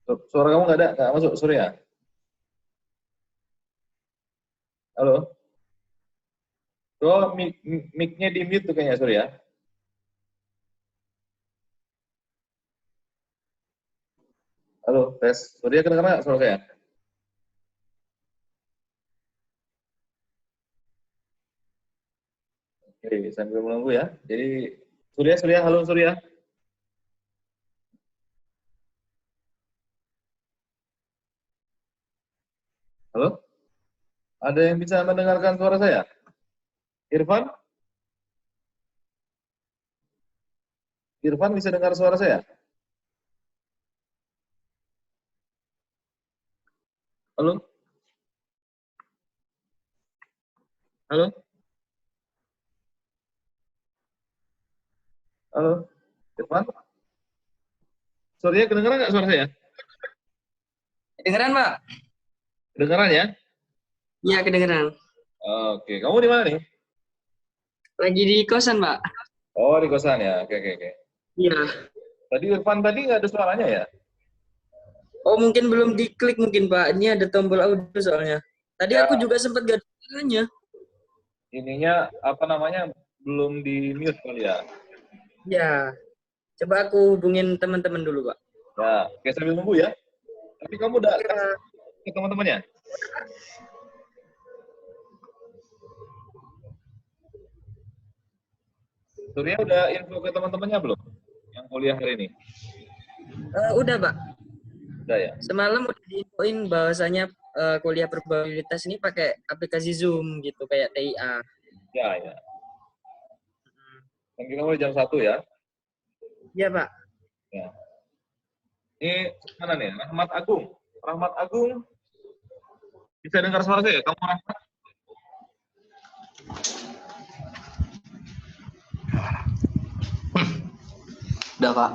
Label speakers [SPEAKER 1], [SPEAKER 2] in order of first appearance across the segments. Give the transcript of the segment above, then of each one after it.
[SPEAKER 1] Suara kamu nggak masuk, Surya. Halo? Oh, mic-nya di mute tuh kayaknya, Surya. Halo, tes. Surya kedengeran nggak suara saya? Oke, sambil menunggu ya. Jadi, Surya, halo Surya. Halo? Ada yang bisa mendengarkan suara saya? Irfan? Irfan bisa dengar suara saya? Halo? Halo? Halo? Irfan? Surya, kedengeran nggak suara saya?
[SPEAKER 2] Kedengeran, Pak?
[SPEAKER 1] Kedengeran ya?
[SPEAKER 2] Iya, kedengeran.
[SPEAKER 1] Oke, kamu di mana nih?
[SPEAKER 2] Lagi di kosan, Pak.
[SPEAKER 1] Oh, di kosan ya. Oke.
[SPEAKER 2] Iya.
[SPEAKER 1] Tadi Irfan tadi nggak ada suaranya ya?
[SPEAKER 2] Oh, mungkin belum diklik mungkin, Pak. Ini ada tombol audio soalnya. Tadi
[SPEAKER 1] Ya,
[SPEAKER 2] aku juga sempat gak ada suaranya.
[SPEAKER 1] ininya apa namanya? Belum di mute kali ya?
[SPEAKER 2] Ya. Coba aku hubungin teman-teman dulu, Pak.
[SPEAKER 1] Ya, oke sambil nunggu ya. Tapi kamu udah kasih
[SPEAKER 2] Ya.
[SPEAKER 1] ke teman-temannya? Surya udah info ke teman-temannya belum? Yang kuliah hari ini?
[SPEAKER 2] Udah, Pak.
[SPEAKER 1] Udah ya?
[SPEAKER 2] Semalam udah diinfoin bahwasanya kuliah probabilitas ini pakai aplikasi Zoom gitu, kayak TIA.
[SPEAKER 1] Ya. Yang kita mulai jam 1 ya?
[SPEAKER 2] Iya, Pak.
[SPEAKER 1] Ya. Ini mana nih? Rahmat Agung. Rahmat Agung, bisa dengar suara saya? Kamu Rahmat?
[SPEAKER 3] Udah, Pak.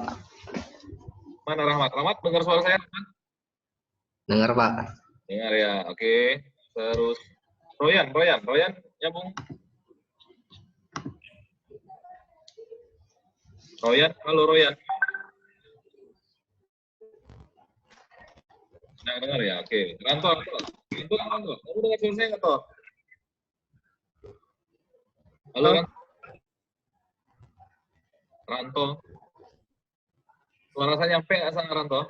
[SPEAKER 1] Mana Rahmat? Rahmat, dengar suara saya?
[SPEAKER 3] Dengar, Pak.
[SPEAKER 1] Dengar ya, oke. Terus Royan, nyambung. Royan, halo Royan. Nah, dengar ya, oke. Ranto, kamu dengar suara saya nggak, Toh? Halo, Ranto. Suara saya nyampe nggak sama Ranto?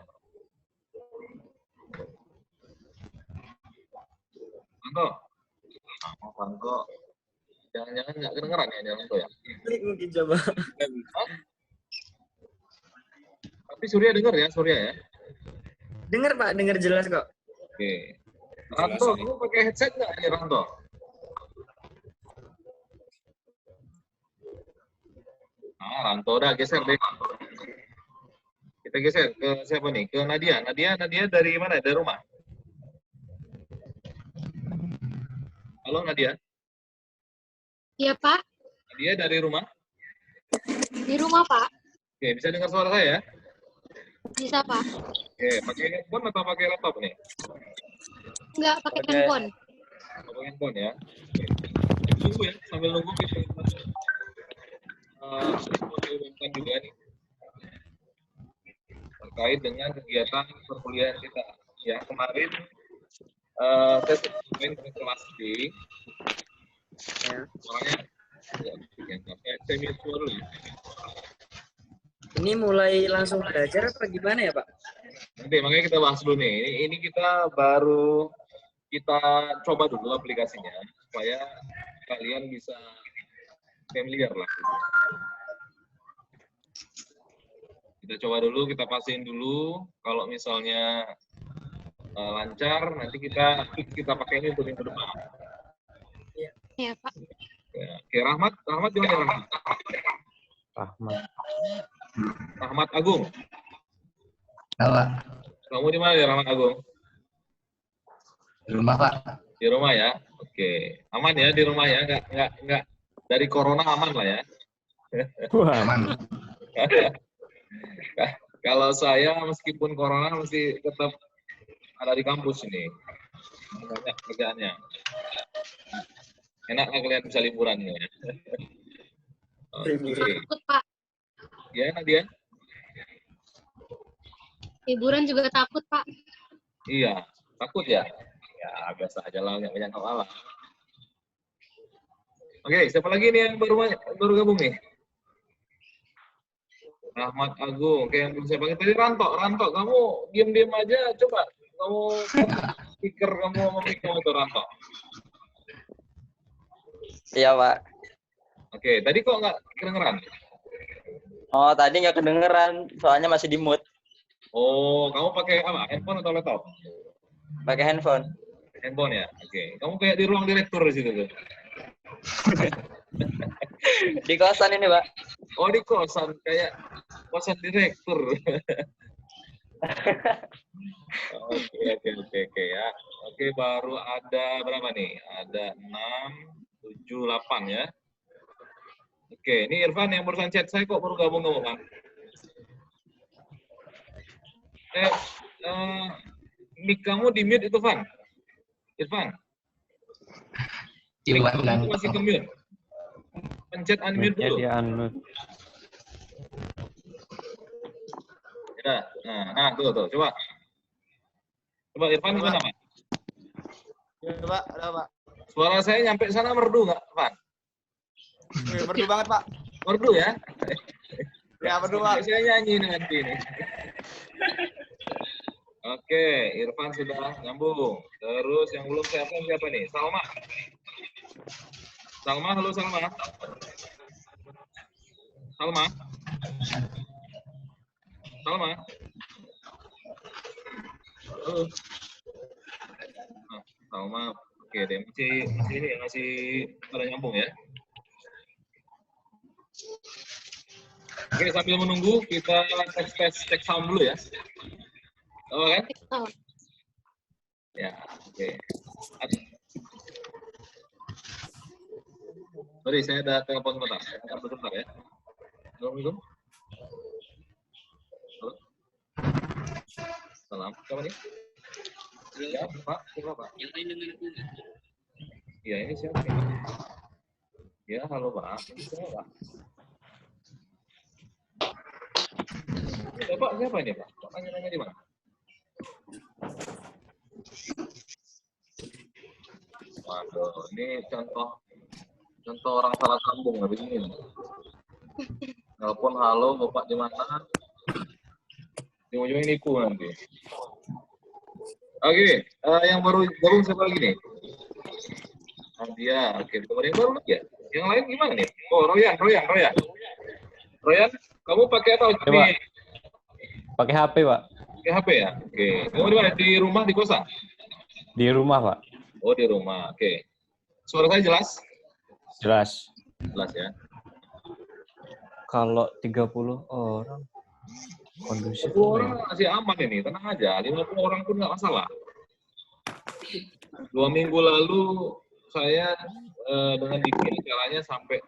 [SPEAKER 1] Ranto. Jangan-jangan nggak kedengeran ya, Ranto ya?
[SPEAKER 2] Klik mungkin coba.
[SPEAKER 1] Tapi Surya dengar ya,
[SPEAKER 2] Dengar, Pak. Dengar jelas kok.
[SPEAKER 1] Oke. Ranto, kamu pakai headset nggak ini, Ranto? Ranto udah geser deh. Kita geser ke siapa nih? Ke Nadia. Nadia dari mana? Dari rumah? Halo Nadia.
[SPEAKER 4] Iya, Pak.
[SPEAKER 1] Nadia dari rumah?
[SPEAKER 4] Di rumah, Pak.
[SPEAKER 1] Oke, bisa dengar suara saya?
[SPEAKER 4] Bisa, Pak.
[SPEAKER 1] Oke, pakai handphone atau pakai laptop nih?
[SPEAKER 4] Enggak, pakai handphone.
[SPEAKER 1] Pakai handphone ya. Tunggu ya, sambil nunggu kita diumumkan juga nih terkait dengan kegiatan perkuliahan kita. Ya, kemarin saya sudah kelas D. Soalnya saya mute dulu ya.
[SPEAKER 2] Ini mulai langsung belajar apa gimana ya, Pak?
[SPEAKER 1] Nanti makanya kita bahas dulu nih. Ini kita baru kita coba dulu aplikasinya supaya kalian bisa familiar lah. Kita coba dulu, kita pastiin dulu. Kalau misalnya lancar, nanti kita pakai ini untuk minggu depan.
[SPEAKER 4] Iya, Pak.
[SPEAKER 1] Ya. Oke, Rahmat gimana Rahmat? Rahmat Agung.
[SPEAKER 3] Pak.
[SPEAKER 1] Kamu di mana ya Rahmat Agung?
[SPEAKER 3] Di rumah, Pak.
[SPEAKER 1] Di rumah ya. Oke, aman ya di rumah ya. Nggak dari corona aman lah ya.
[SPEAKER 3] Aman.
[SPEAKER 1] Kalau saya meskipun corona mesti tetap ada di kampus ini. Banyak kerjaannya. Enak nggak kalian bisa liburan ya? Oke.
[SPEAKER 4] Takut, Pak.
[SPEAKER 1] Ya, Nadia.
[SPEAKER 4] Hiburan juga takut, Pak.
[SPEAKER 1] Iya, takut ya? Ya, biasa aja lah, nggak banyak hal lah. Oke, siapa lagi nih yang baru gabung nih? Rahmat Agung. Oke, yang belum saya panggil tadi Ranto. Ranto, kamu diam-diam aja, coba. Kamu speaker kamu sama mic kamu tuh, Ranto.
[SPEAKER 5] Iya, Pak.
[SPEAKER 1] Oke, tadi kok nggak kedengeran?
[SPEAKER 5] Oh, tadi nggak kedengeran, soalnya masih di mute.
[SPEAKER 1] Oh, kamu pakai apa? Handphone atau laptop?
[SPEAKER 5] Pakai handphone.
[SPEAKER 1] Handphone ya? Oke. Kamu kayak di ruang direktur di situ tuh.
[SPEAKER 5] Di kosan ini, Pak.
[SPEAKER 1] Oh, di kosan. Kayak kosan direktur. Oke ya. Oke, baru ada berapa nih? Ada 6, 7, 8 ya. Oke, ini Irfan yang barusan chat saya kok baru gabung Bang? Mic kamu di mute itu, Van? Irfan? Kamu masih ke mute? Pencet unmute dulu.
[SPEAKER 6] Di unmute.
[SPEAKER 1] Ya, nah, tuh, coba. Coba Irfan gimana, Pak?
[SPEAKER 7] Ya, Pak, ada Pak.
[SPEAKER 1] Suara saya nyampe sana merdu nggak, Van?
[SPEAKER 7] Merdu banget, Pak.
[SPEAKER 1] Merdu ya?
[SPEAKER 7] Ya, merdu, Pak.
[SPEAKER 1] Saya nyanyi nanti ini. Oke, Irfan sudah nyambung. Terus yang belum siapa nih? Salma. Salma, halo Salma. Salma. Salma. Halo. Nah, Salma. Oke, deh masih ini ya, masih pada nyambung ya. Oke, sambil menunggu kita cek sound dulu ya. Oh kan?
[SPEAKER 4] Oh.
[SPEAKER 1] Ya, oke. Sorry, saya ada telepon sebentar. Sebentar ya. Assalamualaikum. Halo. Salam. Siapa nih? Ya, Pak. Siapa, Pak?
[SPEAKER 2] Yang lain dengan aku nggak?
[SPEAKER 1] Ya, ini siapa nih? Ya, halo, Pak. Ini siapa, Pak? Ya, Pak, siapa ini, Pak? Pak nanya-nanya di mana? Waduh, ini contoh orang salah sambung ya begini. Telepon halo, Bapak di mana? Di ujung niku nanti. Oke, yang baru siapa lagi nih? Dia, oke, yang baru lagi ya? Yang lain gimana nih? Oh, Royan, kamu pakai apa?
[SPEAKER 6] Coba. Pakai HP, Pak.
[SPEAKER 1] Pakai HP ya? Oke. Kamu di mana? Di rumah, di kosan?
[SPEAKER 6] Di rumah, Pak.
[SPEAKER 1] Oh, di rumah. Oke. Suara saya jelas?
[SPEAKER 6] Jelas.
[SPEAKER 1] Jelas ya.
[SPEAKER 6] Kalau 30 orang kondusif.
[SPEAKER 1] 10 orang masih aman ini, tenang aja. 50 orang pun nggak masalah. 2 minggu lalu saya dengan bikin caranya sampai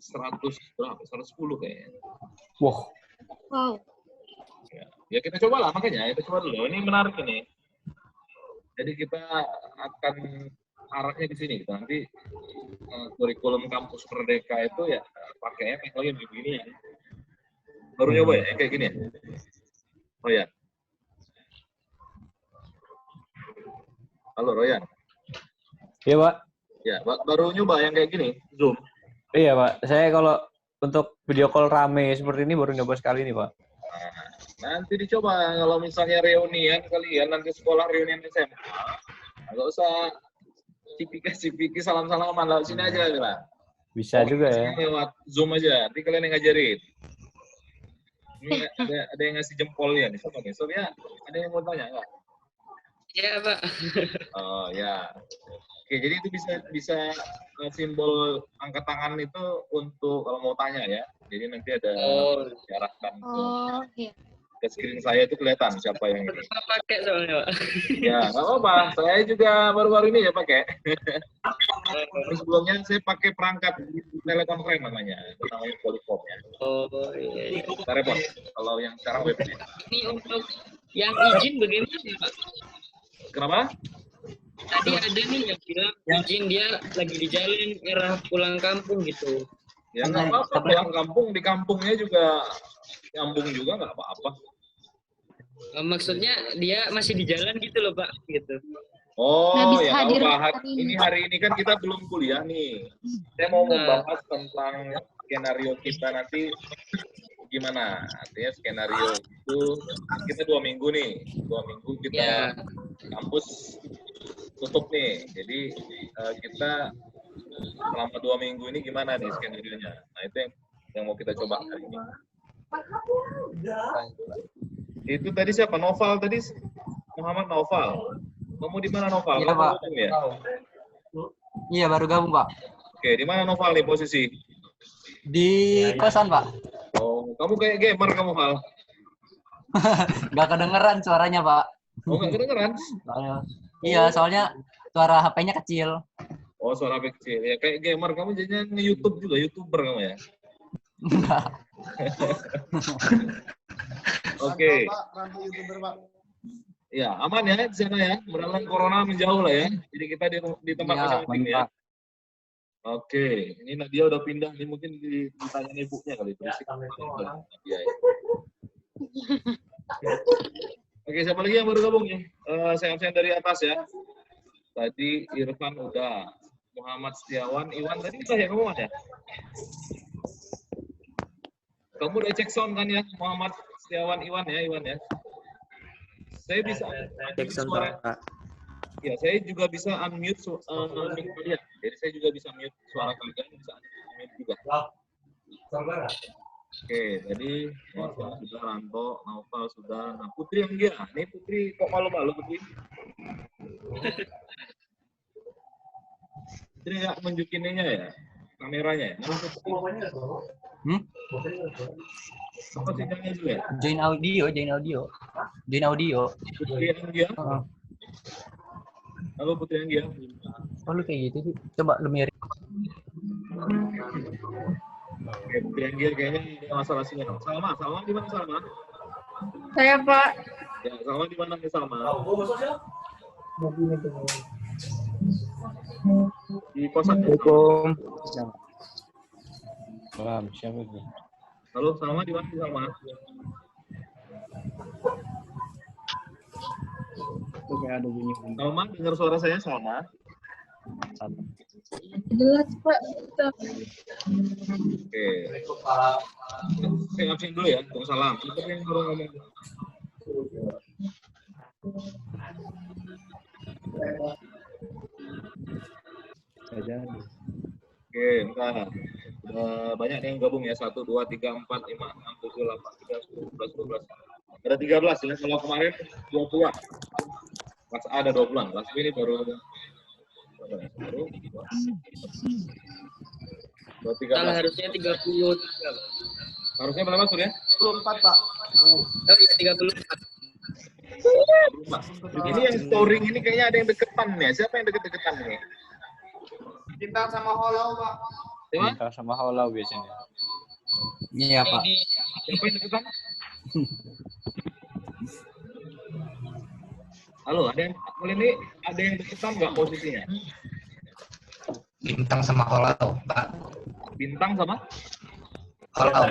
[SPEAKER 1] 100 berapa? 110 kayaknya.
[SPEAKER 6] Wow.
[SPEAKER 4] Wow.
[SPEAKER 1] Ya kita coba lah, makanya kita coba dulu. Ini menarik ini. Jadi kita akan arahnya di sini. Kita nanti kurikulum kampus Merdeka itu ya pakainya kayak begini ya. Baru nyoba ya kayak gini ya. Oh ya. Halo Royan.
[SPEAKER 6] Iya, Pak.
[SPEAKER 1] Ya, baru nyoba yang kayak gini, Zoom.
[SPEAKER 6] Iya, Pak. Saya kalau untuk video call rame seperti ini baru nyoba sekali nih, Pak.
[SPEAKER 1] Nah, nanti dicoba kalau misalnya reunian kalian nanti sekolah reunian SMA. Nggak usah cipika-cipiki salam-salaman lewat sini aja lah.
[SPEAKER 6] Bisa juga ya.
[SPEAKER 1] Lewat Zoom aja. Nanti kalian yang ngajarin. Ini ada yang ngasih jempol ya nih. Siapa nih? Surya, ada yang mau tanya nggak?
[SPEAKER 2] Ya, Pak.
[SPEAKER 1] Oh ya. Oke, jadi itu bisa simbol angkat tangan itu untuk kalau mau tanya ya. Jadi nanti ada diarahkan
[SPEAKER 4] Oh, iya.
[SPEAKER 1] ke screen saya itu kelihatan siapa yang ini.
[SPEAKER 2] Apa pakai soalnya, Pak?
[SPEAKER 1] Ya, nggak apa-apa. Saya juga baru-baru ini ya pakai. Sebelumnya saya pakai perangkat telekonferensi namanya. Itu namanya Polycom ya.
[SPEAKER 2] Oh, iya.
[SPEAKER 1] Kita repot. Kalau yang sekarang webnya.
[SPEAKER 2] Ini untuk yang izin bagaimana, Pak?
[SPEAKER 1] Kenapa?
[SPEAKER 2] Tadi ada nih yang bilang izin dia lagi di jalan arah pulang kampung gitu.
[SPEAKER 1] Ya nggak apa-apa. Pulang kampung, di kampungnya juga nyambung juga nggak apa-apa.
[SPEAKER 2] Maksudnya dia masih di jalan gitu loh Pak, gitu.
[SPEAKER 1] Oh,
[SPEAKER 4] Nggak bisa
[SPEAKER 1] ya tahu
[SPEAKER 4] hadir
[SPEAKER 1] Pak.
[SPEAKER 4] hari ini.
[SPEAKER 1] Hari ini kan kita belum kuliah nih. Saya mau membahas tentang skenario kita nanti gimana. Artinya skenario itu kita 2 minggu nih. 2 minggu kita
[SPEAKER 2] Ya.
[SPEAKER 1] kampus tutup nih. Jadi kita selama 2 minggu ini gimana nih skenario-nya. Nah, itu yang mau kita coba hari ini. Itu tadi siapa? Noval tadi, Muhammad Noval. Kamu di mana Noval?
[SPEAKER 8] Iya,
[SPEAKER 1] Kamu
[SPEAKER 8] Pak.
[SPEAKER 1] gabung ya?
[SPEAKER 8] Iya, baru gabung, Pak.
[SPEAKER 1] Oke, di mana Noval nih posisi?
[SPEAKER 8] Di kosan, Pak.
[SPEAKER 1] Oh, kamu kayak gamer kamu Hal.
[SPEAKER 8] Nggak kedengeran suaranya, Pak.
[SPEAKER 1] Oh, nggak kedengeran?
[SPEAKER 8] Iya, soalnya suara HP-nya kecil.
[SPEAKER 1] Oh, suara kecil. Ya kayak gamer kamu jadinya nge-YouTube juga, YouTuber kamu ya?
[SPEAKER 8] Enggak.
[SPEAKER 1] Oke.
[SPEAKER 7] Pak, rantau YouTuber, Pak.
[SPEAKER 1] Ya, aman ya di sana ya. Mudah-mudahan corona menjauh lah ya. Jadi kita di tempat
[SPEAKER 8] Iya,
[SPEAKER 1] masing-masing ya.
[SPEAKER 8] mantap.
[SPEAKER 1] Oke, ini Nadia udah pindah nih, mungkin ditanya ibunya kali itu. Nadia ya. Oke, siapa lagi yang baru gabung nih? Saya absen dari atas ya. Tadi Irfan udah, Muhammad Setiawan, Iwan tadi udah ya kamu ya? Kamu udah cek sound kan ya, Muhammad Setiawan, Iwan ya. Saya bisa
[SPEAKER 2] Cek
[SPEAKER 1] suara.
[SPEAKER 2] Pak.
[SPEAKER 1] Ya, saya juga bisa unmute mic kalian. Jadi saya juga bisa mute suara kalian, bisa unmute juga. Oke, tadi Noval sudah, Ranto, Noval sudah. Nah, Putri yang dia. Nih Putri kok malu-malu Putri? Putri nggak nunjukinnya ya? Kameranya ya? Apa sinyalnya juga ya?
[SPEAKER 8] Join audio.
[SPEAKER 1] Putri yang dia. Halo Putri yang dia.
[SPEAKER 8] Oh, lu kayak gitu sih. Coba lu mirip.
[SPEAKER 1] Oke, Putri yang dia kayaknya ada masalah sinyal. Salma di mana Salma?
[SPEAKER 9] Saya Pak.
[SPEAKER 1] Ya, Salma di mana nih Salma? Di kosan.
[SPEAKER 6] Assalamualaikum. Salam, siapa itu?
[SPEAKER 1] Halo, Salma di mana nih Salma? Salma, dengar suara saya Salma?
[SPEAKER 9] Jelas Pak.
[SPEAKER 1] Oke. Saya absen dulu ya, salam. Itu yang baru ngomong. Oke, bentar. Udah banyak yang gabung ya. 1, 2, 3, 4, 5, 6, 7, 8, 9, 10, 11, 12. Ada 13 ya. Kalau kemarin 20-an. Kelas A ada 20-an. Kelas B ini baru 13.
[SPEAKER 2] Kalau harusnya 30.
[SPEAKER 1] Harusnya berapa Surya?
[SPEAKER 7] 24, Pak.
[SPEAKER 2] Oh iya 34.
[SPEAKER 1] Ini yang storing ini kayaknya ada yang deketan nih. Siapa yang deket-deketan nih?
[SPEAKER 7] Bintang sama Hollow, Pak.
[SPEAKER 1] Siapa?
[SPEAKER 6] Bintang sama Holau biasanya.
[SPEAKER 8] Iya, Pak.
[SPEAKER 1] Siapa yang deketan? Halo, ada yang ini ada yang deketan nggak posisinya?
[SPEAKER 3] Bintang sama Holau, Pak.
[SPEAKER 1] Bintang sama?
[SPEAKER 3] Holau.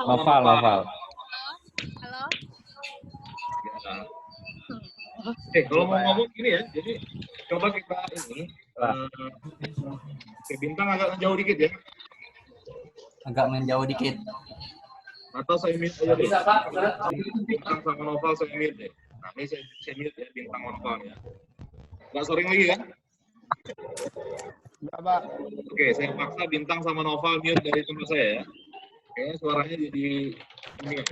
[SPEAKER 3] Noval.
[SPEAKER 6] Noval.
[SPEAKER 4] Halo.
[SPEAKER 1] Ya. Kalau mau ngomong gini ya, jadi coba kita ini ke Bintang agak jauh dikit ya.
[SPEAKER 8] Agak menjauh dikit.
[SPEAKER 1] Atau saya mute aja deh. Bintang sama Noval saya mute deh. Nah, ini saya mute ya, Bintang Noval ya. Nggak sering lagi kan?
[SPEAKER 7] Enggak, Pak.
[SPEAKER 1] Oke, saya paksa Bintang sama Noval mute dari tempat saya ya. Kayaknya suaranya jadi ini ya,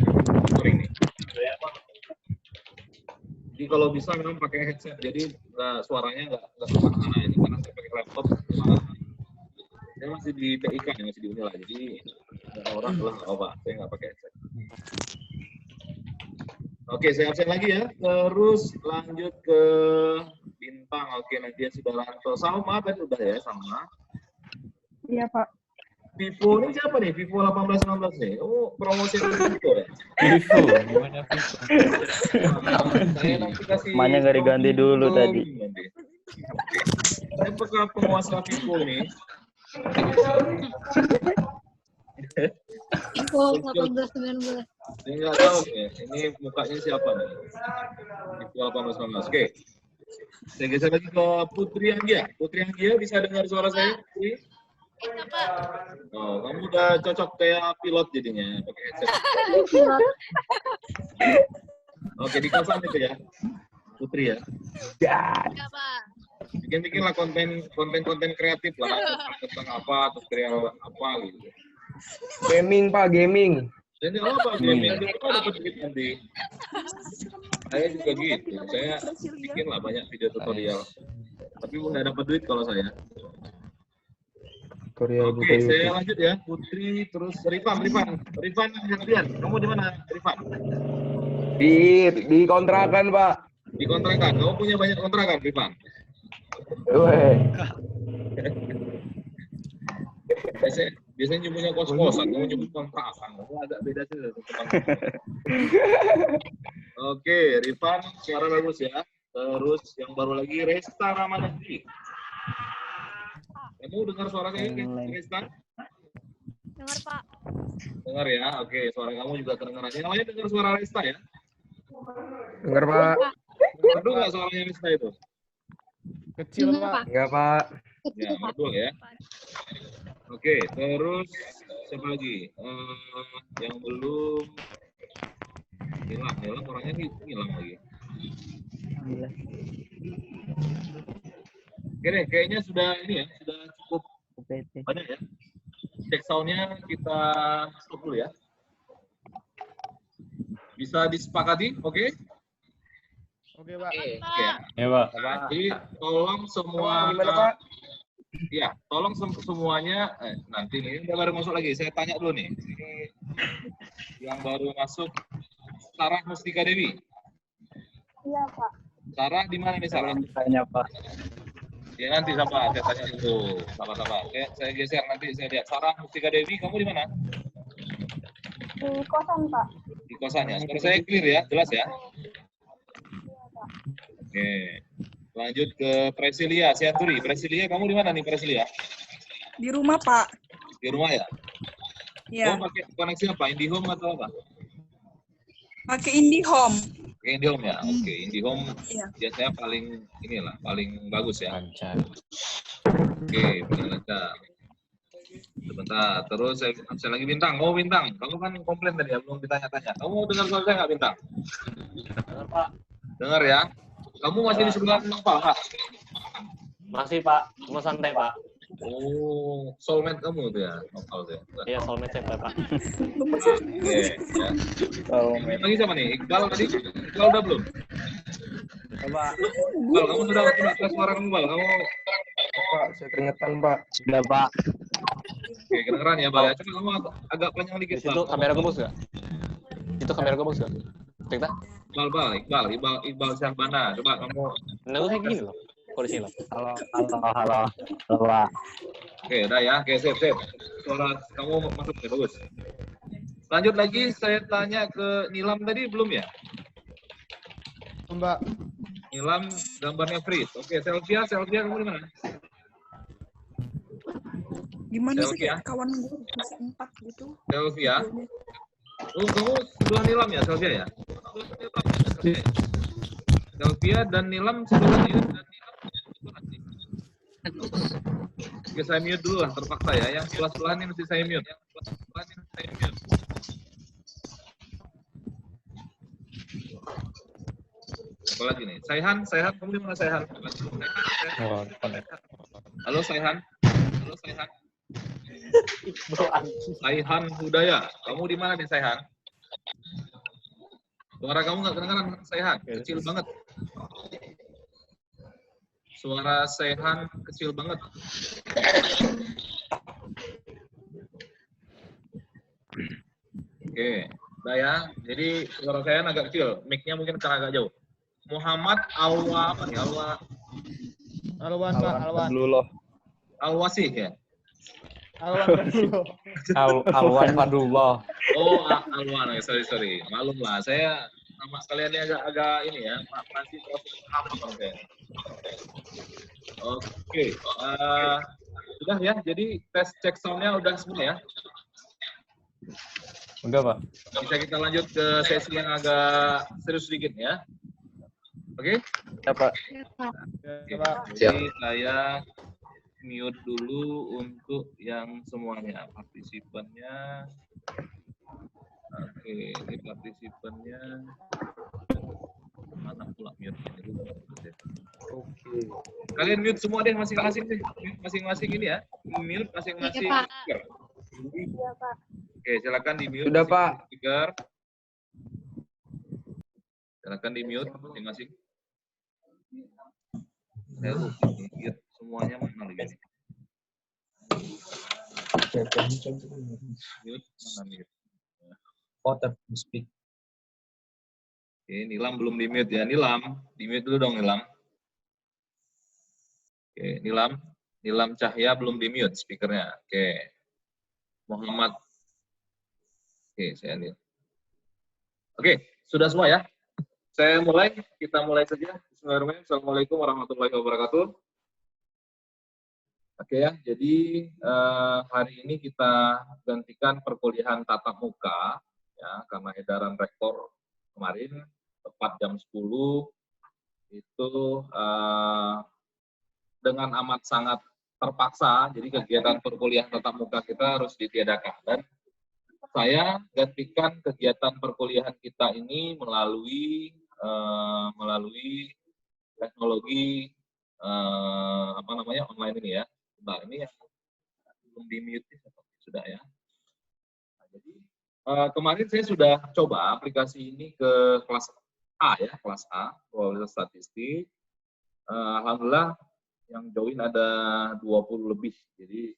[SPEAKER 1] sering nih. Jadi kalau bisa memang pakai headset, jadi suaranya nggak kemana-mana ini karena saya pakai laptop. Saya masih di TIK ya, masih di Unila, jadi ada orang bilang nggak apa, saya nggak pakai headset. Oke, saya absen lagi ya. Terus lanjut ke Bintang. Oke, Nadia sudah Ranto. Salma tadi udah ya, Salma.
[SPEAKER 9] Iya Pak.
[SPEAKER 1] Vivo ini siapa nih? Vivo 1819 nih. Oh, promosi Vivo ya?
[SPEAKER 6] Vivo, gimana Vivo?
[SPEAKER 1] Saya nanti kasih.
[SPEAKER 5] Namanya nggak diganti dulu tadi.
[SPEAKER 1] Saya apakah penguasa Vivo nih?
[SPEAKER 4] Info 18-19.
[SPEAKER 1] Saya nggak tahu nih, ini mukanya siapa nih? Info 18-19. Oke. Saya geser lagi ke Putri Anggia. Putri Anggia bisa dengar suara saya? Oh, kamu udah cocok kayak pilot jadinya. Oke, oke, di kosan itu ya, Putri ya. Bikin lah konten kreatif lah, tentang apa, tutorial apa gitu.
[SPEAKER 10] Gaming Pak, gaming.
[SPEAKER 1] Jadi apa gaming itu dapat duit nanti. Saya juga gitu, saya bikin lah banyak video tutorial. Tapi nggak dapat duit kalau saya.
[SPEAKER 10] Tutorial
[SPEAKER 1] Oke, saya lanjut ya, Putri, terus Rifan Herdian, kamu di mana, Rifan?
[SPEAKER 10] Di kontrakan Pak.
[SPEAKER 1] Di kontrakan, kamu punya banyak kontrakan, Rifan?
[SPEAKER 10] Weh.
[SPEAKER 1] Biasanya nyebutnya kos-kosan, kamu nyebut kontrakan, kamu agak beda sih. Oke, Rifan, suara bagus ya. Terus yang baru lagi, Resta Ramadhani. Kamu dengar suara saya, Resta?
[SPEAKER 4] Dengar, Pak.
[SPEAKER 1] Dengar ya, oke. Suara kamu juga kedengaran. Yang lainnya dengar suara Resta ya?
[SPEAKER 10] Dengar Pak.
[SPEAKER 1] Merdu nggak suaranya Resta itu?
[SPEAKER 7] Kecil
[SPEAKER 4] Dengar,
[SPEAKER 7] Pak.
[SPEAKER 4] Pak.
[SPEAKER 10] Enggak Pak.
[SPEAKER 1] Ya, merdu ya. Oke, terus siapa lagi? Yang belum hilang orangnya hilang lagi. Oke deh, kayaknya sudah ini ya, sudah cukup banyak ya. Cek sound-nya kita stop dulu ya. Bisa disepakati, oke?
[SPEAKER 7] Oke Pak.
[SPEAKER 1] Oke ya.
[SPEAKER 6] Ya, Pak.
[SPEAKER 1] Jadi tolong semua,
[SPEAKER 10] Gimana Pak?
[SPEAKER 1] ya, tolong semuanya. Nanti nih, udah baru masuk lagi. Saya tanya dulu nih. Ini yang baru masuk, Sarah Mustika Dewi.
[SPEAKER 9] Iya, Pak.
[SPEAKER 1] Sarah di mana nih Sarah?
[SPEAKER 6] Tanya, Pak.
[SPEAKER 1] Ya nanti sama, saya tanya dulu. Sama-sama. Saya geser nanti saya lihat. Sarah Mustika Dewi, kamu di mana?
[SPEAKER 9] Di kosan, Pak.
[SPEAKER 1] Di kosannya. Suara saya clear ya, jelas ya. Oke. Lanjut ke Presilia Sianturi. Presilia, kamu di mana nih Presilia?
[SPEAKER 9] Di rumah, Pak.
[SPEAKER 1] Di rumah ya?
[SPEAKER 9] Iya.
[SPEAKER 1] Oh, pakai koneksi apa? IndiHome atau apa?
[SPEAKER 9] Pakai IndiHome.
[SPEAKER 1] Pakai IndiHome ya? Oke, IndiHome
[SPEAKER 9] Iya.
[SPEAKER 1] biasanya paling inilah, paling bagus ya.
[SPEAKER 6] Lancar.
[SPEAKER 1] Oke, paling lancar. Sebentar, terus saya lagi Bintang. Oh, Bintang. Kamu kan komplain tadi ya, belum ditanya-tanya. Kamu dengar suara saya nggak, Bintang?
[SPEAKER 5] Dengar, Pak.
[SPEAKER 1] Dengar ya? Kamu masih di sebelah Pak?
[SPEAKER 5] Masih, Pak. Cuma santai, Pak.
[SPEAKER 1] Oh, soulmate kamu tuh ya? Nopal tuh ya?
[SPEAKER 5] Iya, soulmate saya, Pak.
[SPEAKER 1] Oke, ya. Lagi siapa nih? Iqbal tadi? Iqbal udah belum?
[SPEAKER 5] Pak.
[SPEAKER 1] Iqbal, kamu sudah suara kamu, Iqbal. Kamu
[SPEAKER 10] Pak, saya keringetan Pak.
[SPEAKER 6] Sudah, Pak.
[SPEAKER 1] oke, kedengeran ya, Bal. Ya. Coba kamu agak panjang dikit,
[SPEAKER 5] Di situ
[SPEAKER 1] Bal.
[SPEAKER 5] kamera gembus nggak? Itu kamera gembus nggak? Cek tak?
[SPEAKER 1] Iqbal Syahbana. Coba kamu.
[SPEAKER 5] Nah, kayak gini loh. Kondisi loh.
[SPEAKER 6] Halo, Pak.
[SPEAKER 1] Oke, udah ya. Oke, sip. Suara kamu masuk ya, bagus. Lanjut lagi, saya tanya ke Nilam tadi belum ya?
[SPEAKER 7] Mbak.
[SPEAKER 1] Nilam gambarnya freeze. Oke, Selvia kamu di mana?
[SPEAKER 9] Gimana sih
[SPEAKER 1] Selvia.
[SPEAKER 9] kawan gue masih 4 gitu.
[SPEAKER 1] Selvia. Oh, kamu sebelah Nilam ya, Selvia ya? Selvia dan Nilam sebelah Nilam. Oke, saya mute dulu lah, terpaksa ya. Yang sebelah-sebelahan ini mesti saya mute. Apa lagi nih? Saihan, kamu di mana Saihan?
[SPEAKER 6] Oh, connect.
[SPEAKER 1] Halo Saihan. Saihan Hudaya, kamu di mana nih Saihan? Suara kamu nggak kedengaran Saihan, kecil banget. Suara Saihan kecil banget. Oke, udah ya. Jadi suara Saihan agak kecil, mic-nya mungkin karena agak jauh. Muhammad Alwa apa nih?
[SPEAKER 7] Alwan, Pak. Alwan.
[SPEAKER 1] Alwasih ya?
[SPEAKER 7] Alwan dulu.
[SPEAKER 6] Alwan Fadullah.
[SPEAKER 1] Oh, Alwan, sorry. Malum lah, saya nama kalian ini agak ini ya, masih proses apa saya. Oke, sudah ya. Jadi tes cek soundnya udah semua ya.
[SPEAKER 6] Udah, Pak.
[SPEAKER 1] Bisa kita lanjut ke sesi yang agak serius sedikit ya. Oke?
[SPEAKER 5] Ya, Pak.
[SPEAKER 4] Ya, Pak.
[SPEAKER 7] Ya, Pak.
[SPEAKER 1] Jadi saya mute dulu untuk yang semuanya. Partisipannya. Oke, ini partisipannya. Mana pula mute-nya dulu. Oke. Kalian mute semua deh masing-masing deh. Mute masing-masing ini ya. Mute masing-masing.
[SPEAKER 4] Iya, Pak.
[SPEAKER 1] speaker.
[SPEAKER 4] Iya, Pak.
[SPEAKER 1] Oke, silakan di mute.
[SPEAKER 10] Sudah, Pak.
[SPEAKER 1] Speaker. Silakan di mute masing-masing. Saya lupa nih, mute semuanya mana lagi nih? Mute mana mute? Oke, Nilam belum di mute ya. Nilam, di mute dulu dong Nilam. Oke, Nilam Cahya belum di mute speakernya. Oke. Muhammad. Oke, saya lihat. Oke, sudah semua ya. Kita mulai saja. Bismillahirrahmanirrahim. Assalamualaikum warahmatullahi wabarakatuh. Oke ya, jadi hari ini kita gantikan perkuliahan tatap muka ya, karena edaran rektor kemarin tepat jam 10 itu dengan amat sangat terpaksa, jadi kegiatan perkuliahan tatap muka kita harus ditiadakan. Dan saya gantikan kegiatan perkuliahan kita ini melalui teknologi online ini ya. Nah, ini yang belum di mute sudah ya. Nah, jadi kemarin saya sudah coba aplikasi ini ke kelas A ya, kelas A, probabilitas statistik. Alhamdulillah yang join ada 20 lebih. Jadi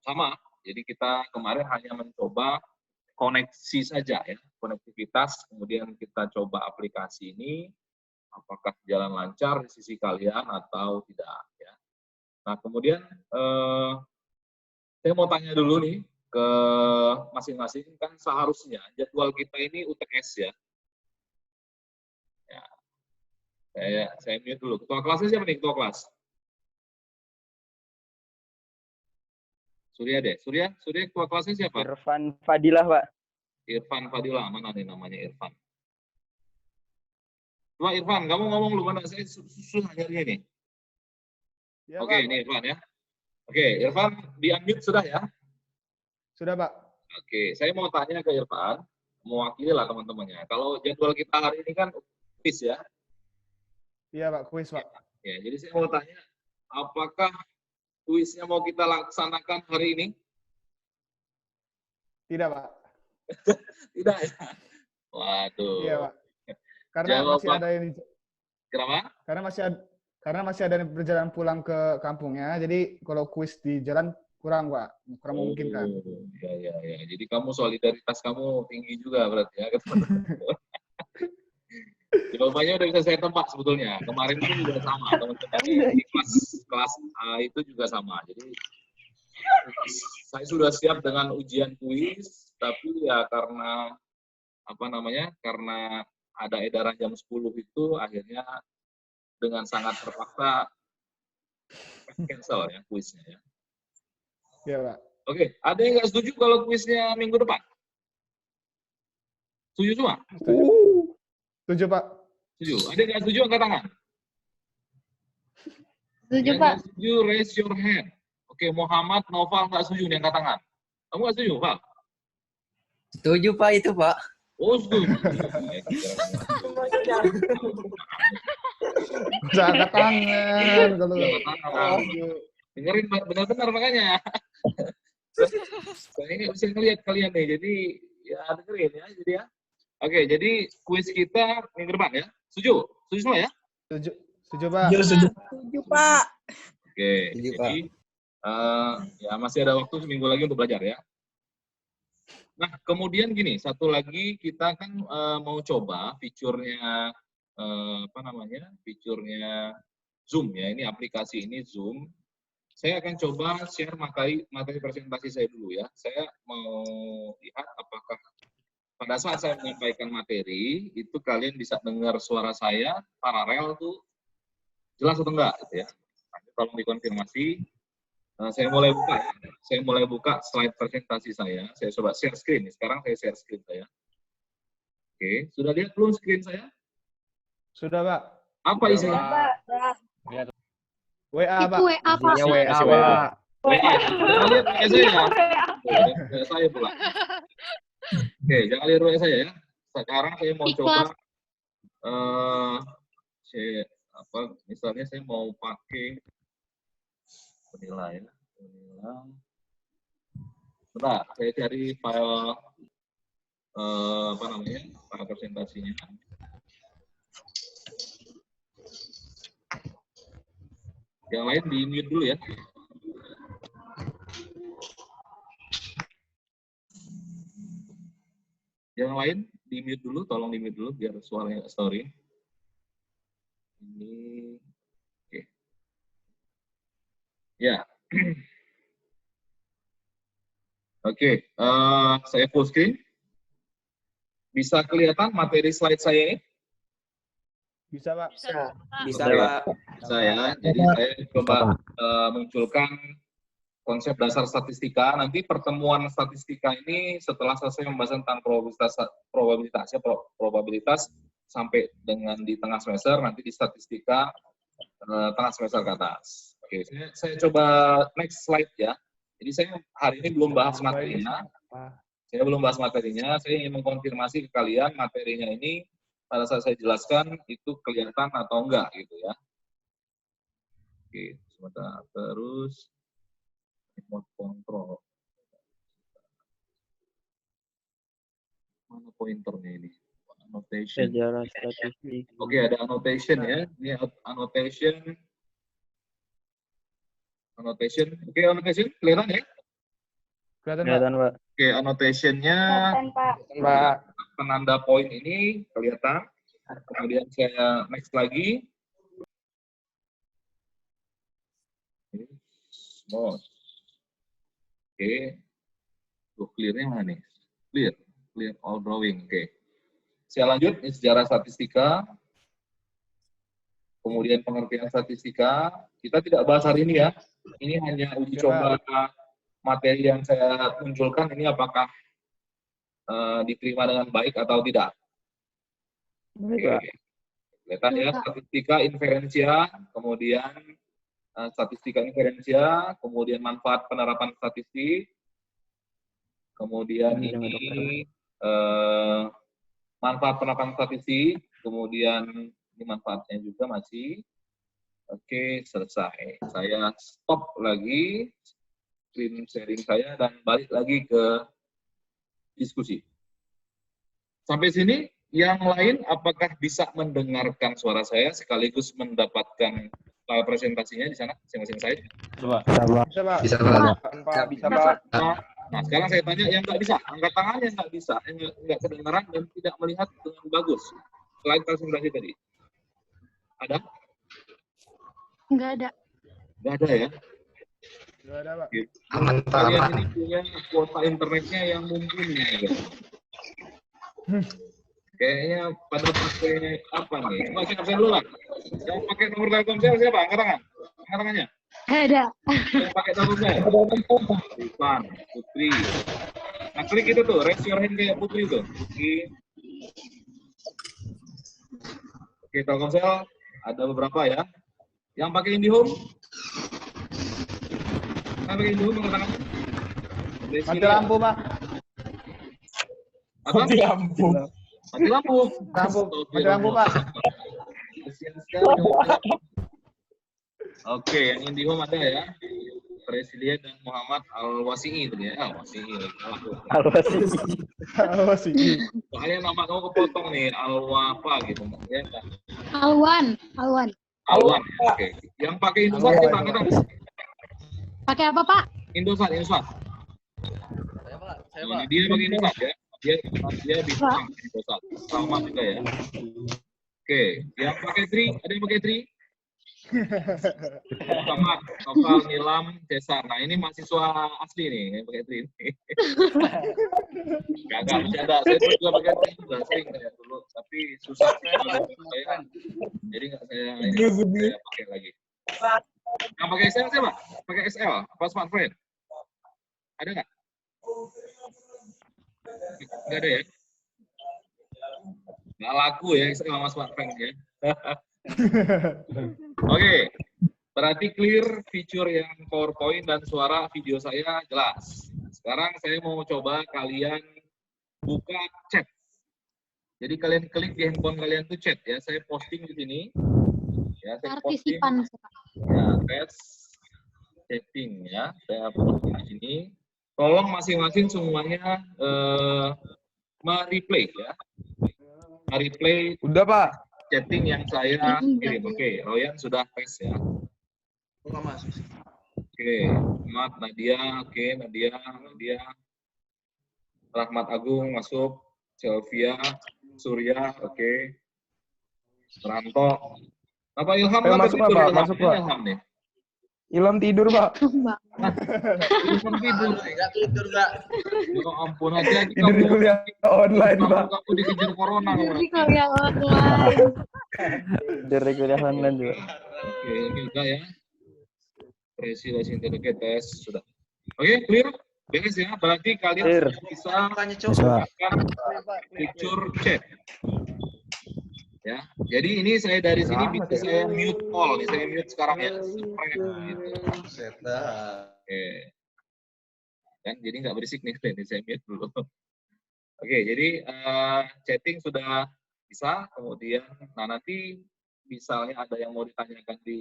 [SPEAKER 1] sama. Jadi kita kemarin hanya mencoba koneksi saja ya, konektivitas. Kemudian kita coba aplikasi ini, apakah jalan lancar di sisi kalian atau tidak ya. Nah kemudian saya mau tanya dulu nih ke masing-masing, kan seharusnya jadwal kita ini UTS ya. Saya mute dulu. Ketua kelasnya siapa nih, ketua kelas? Surya deh. Surya ketua kelasnya siapa?
[SPEAKER 5] Irfan Fadilah, Pak.
[SPEAKER 1] Irfan Fadilah, mana nih namanya Irfan? Coba Irfan, kamu ngomong lu mana? Saya susah nyarinya nih.
[SPEAKER 7] Ya,
[SPEAKER 1] Oke,
[SPEAKER 7] Pak.
[SPEAKER 1] ini Irfan ya. Oke, Irfan di-unmute sudah ya?
[SPEAKER 7] Sudah, Pak.
[SPEAKER 1] Oke, saya mau tanya ke Irfan, mewakili lah teman-temannya. Kalau jadwal kita hari ini kan quiz ya?
[SPEAKER 7] Iya, Pak. Kuis, Pak.
[SPEAKER 1] Ya, jadi saya mau tanya, apakah kuisnya mau kita laksanakan hari ini?
[SPEAKER 7] Tidak, Pak.
[SPEAKER 1] Tidak ya? Waduh.
[SPEAKER 7] Iya, Pak. Karena
[SPEAKER 1] Jawab,
[SPEAKER 7] masih
[SPEAKER 1] Pak.
[SPEAKER 7] ada yang
[SPEAKER 1] Kenapa?
[SPEAKER 7] karena masih ada yang berjalan pulang ke kampungnya. Jadi kalau kuis di jalan kurang, Pak. Kurang memungkinkan.
[SPEAKER 1] Ya. Jadi kamu solidaritas kamu tinggi juga berarti ya. Jawabannya udah bisa saya tebak sebetulnya. Kemarin itu juga sama. Teman-teman di kelas A itu juga sama. Jadi saya sudah siap dengan ujian kuis, tapi ya karena karena ada edaran jam 10 itu akhirnya dengan sangat terpaksa cancel ya kuisnya ya.
[SPEAKER 7] Iya, Pak.
[SPEAKER 1] Oke, ada yang nggak setuju kalau kuisnya minggu depan? Setuju semua?
[SPEAKER 7] Setuju, Pak.
[SPEAKER 1] Setuju. Ada yang nggak setuju angkat tangan?
[SPEAKER 4] Setuju,
[SPEAKER 1] Yang
[SPEAKER 4] Pak.
[SPEAKER 1] nggak setuju raise your hand. Oke, Muhammad, Noval nggak setuju nih angkat tangan. Kamu nggak setuju, Val?
[SPEAKER 8] Setuju, Pak, itu, Pak.
[SPEAKER 1] Oh, setuju.
[SPEAKER 7] Bisa angkat tangan. Kalau
[SPEAKER 1] Dengerin benar-benar makanya. Saya nggak bisa ngeliat kalian nih, jadi ya dengerin ya. Jadi ya. Oke, jadi kuis kita minggu depan ya. Setuju? Setuju semua ya?
[SPEAKER 7] Setuju, Pak.
[SPEAKER 9] Setuju, Pak.
[SPEAKER 1] Oke, jadi ya masih ada waktu seminggu lagi untuk belajar ya. Nah, kemudian gini, satu lagi kita kan mau coba fiturnya fiturnya Zoom ya. Ini aplikasi ini Zoom. Saya akan coba share materi presentasi saya dulu ya. Saya mau lihat apakah pada saat saya menyampaikan materi itu kalian bisa dengar suara saya paralel tuh jelas atau enggak gitu ya. Nanti tolong dikonfirmasi Saya mulai buka ya. Saya mulai buka slide presentasi saya. Saya coba share screen. Sekarang saya share screen saya. Oke, sudah lihat belum screen saya?
[SPEAKER 7] Sudah, Pak.
[SPEAKER 1] Apa isinya?
[SPEAKER 7] WA,
[SPEAKER 4] Itu
[SPEAKER 7] Pak.
[SPEAKER 4] WA, Pak.
[SPEAKER 10] Ya WA, Pak.
[SPEAKER 1] Jangan lihat WA saya. WA saya pula. Oke, jangan lihat WA saya ya. Sekarang saya mau coba misalnya saya mau pakai penilaian. Bentar, saya cari file file presentasinya. Yang lain di mute dulu ya. Yang lain di mute dulu, tolong di mute dulu biar suaranya story. Ini, oke. Ya. Oke, saya full screen. Bisa kelihatan materi slide saya ini?
[SPEAKER 7] Bisa, Pak.
[SPEAKER 5] Bisa,
[SPEAKER 1] Oke,
[SPEAKER 5] Pak.
[SPEAKER 1] Bisa ya. Jadi saya coba munculkan konsep dasar statistika. Nanti pertemuan statistika ini setelah selesai pembahasan tentang probabilitas sampai dengan di tengah semester, nanti di statistika tengah semester ke atas. Oke, saya coba next slide ya. Jadi saya hari ini belum bahas materinya. Saya belum bahas materinya. Saya ingin mengkonfirmasi ke kalian materinya ini pada saat saya jelaskan itu kelihatan atau enggak gitu ya. Oke, sebentar. Terus remote control. Mana pointernya ini? Annotation.
[SPEAKER 6] Sejarah statistik.
[SPEAKER 1] Oke, ada annotation ya. Ini annotation. Oke, annotation kelihatan ya?
[SPEAKER 7] Kelihatan, Pak.
[SPEAKER 6] Kelihatan, Pak.
[SPEAKER 1] Oke, annotation-nya
[SPEAKER 10] Pak.
[SPEAKER 1] penanda poin ini kelihatan. Kemudian saya next lagi. Small. Oke. Clear-nya mana nih? Clear all drawing. Oke. Saya lanjut, ini sejarah statistika. Kemudian pengertian statistika. Kita tidak bahas hari ini ya. Ini hanya uji coba materi yang saya munculkan ini apakah diterima dengan baik atau tidak. Oke. Kelihatan ya, statistika inferensia, kemudian statistika inferensia, kemudian manfaat penerapan statistik, kemudian ini manfaat penerapan statistik, kemudian ini manfaatnya juga masih. Oke, selesai. Saya stop lagi screen sharing saya dan balik lagi ke diskusi. Sampai sini, yang lain apakah bisa mendengarkan suara saya sekaligus mendapatkan file presentasinya di sana masing-masing saya?
[SPEAKER 6] Coba.
[SPEAKER 7] Bisa, Pak.
[SPEAKER 3] Bisa, Pak.
[SPEAKER 10] Pak, bisa, Pak.
[SPEAKER 1] Nah, sekarang saya tanya yang nggak bisa, angkat tangan yang nggak bisa, yang nggak kedengaran dan tidak melihat dengan bagus. Slide presentasi tadi. Ada?
[SPEAKER 4] Nggak ada.
[SPEAKER 1] Nggak ada ya?
[SPEAKER 7] Nggak ada, Pak.
[SPEAKER 3] Aman, Pak.
[SPEAKER 1] Kalian
[SPEAKER 3] Aman.
[SPEAKER 1] ini punya kuota internetnya yang mumpuni. Ya. Kayaknya pada pakai apa nih? Coba kita dulu lah. Yang pakai nomor Telkomsel siapa? Angkat tangan. Angkat tangannya.
[SPEAKER 4] Ada.
[SPEAKER 1] Yang pakai Telkomsel. Ivan, Putri. Nah, klik itu tuh, raise your hand kayak Putri tuh. Oke, Telkomsel ada beberapa ya. Yang pakai IndiHome? Yang pakai IndiHome angkat tangannya.
[SPEAKER 7] Mati lampu, Pak.
[SPEAKER 1] Apa? Mati lampu. Mati lampu.
[SPEAKER 7] Mati lampu, Pak.
[SPEAKER 1] Kesian sekali. Oke, yang IndiHome ada ya. Presiden dan Muhammad Al-Wasi'i itu ya. Wasi'i.
[SPEAKER 7] Wasi'i.
[SPEAKER 1] Soalnya nama kamu kepotong nih, Alwa gitu. Ya,
[SPEAKER 4] Alwan.
[SPEAKER 1] Alwan. Ya, oke. Yang pakai Indosat siapa? Angkat.
[SPEAKER 4] Pakai apa, Pak?
[SPEAKER 1] Indosat. Ini dia pakai Indosat ya. Dia bisa Indosat. Sama juga ya. Oke, yang pakai Tri, ada yang pakai Tri? Sama Novel, Nilam, Cesar. Nah, ini mahasiswa asli nih yang pakai Tri. Enggak bercanda. Saya juga pakai Tri juga sering saya dulu, tapi susah saya. Jadi enggak saya pakai lagi. Yang pakai SL siapa? Pakai SL apa smartphone? Ada nggak? Nggak ada ya? Nggak laku ya SL sama smartphone ya. Oke, berarti clear fitur yang PowerPoint dan suara video saya jelas. Sekarang saya mau coba kalian buka chat. Jadi kalian klik di handphone kalian tuh chat ya. Saya posting di sini. Ya, saya posting.
[SPEAKER 4] Partisipan.
[SPEAKER 1] Ya, tes chatting ya. Saya posting di sini. Tolong masing-masing semuanya mereplay ya. Mereplay
[SPEAKER 10] Udah, Pak.
[SPEAKER 1] chatting yang saya kirim. Oke, Royan sudah tes ya. Oke, Rahmat, Nadia, oke, Nadia. Rahmat Agung masuk, Sylvia, Surya, oke. Ranto. Apa Ilham
[SPEAKER 10] Ayo,
[SPEAKER 1] kan
[SPEAKER 10] masuk,
[SPEAKER 1] tidur,
[SPEAKER 10] Pak,
[SPEAKER 1] Ilham?
[SPEAKER 10] masuk, Pak.
[SPEAKER 1] Ilham nih.
[SPEAKER 10] Ilham tidur, Pak.
[SPEAKER 1] Ilham tidur. Ya ampun, hati-hati
[SPEAKER 10] Tidur di
[SPEAKER 1] kamu.
[SPEAKER 10] kuliah online, Pak.
[SPEAKER 1] Kamu dikejar corona.
[SPEAKER 4] Jadi kuliah online.
[SPEAKER 5] Dari kuliah online juga.
[SPEAKER 1] Oke, ini udah ya. Presi intelligent tes sudah. Oke, clear? Beres ya. Berarti kalian
[SPEAKER 5] Clear.
[SPEAKER 1] bisa menggunakan fitur chat. Ya. Jadi ini saya dari sini bisa saya mute all nih. Saya mute sekarang ya. Gitu. Oke. Kan jadi nggak berisik nih. Ini saya mute dulu. Oke, jadi chatting sudah bisa. Kemudian, nah nanti misalnya ada yang mau ditanyakan di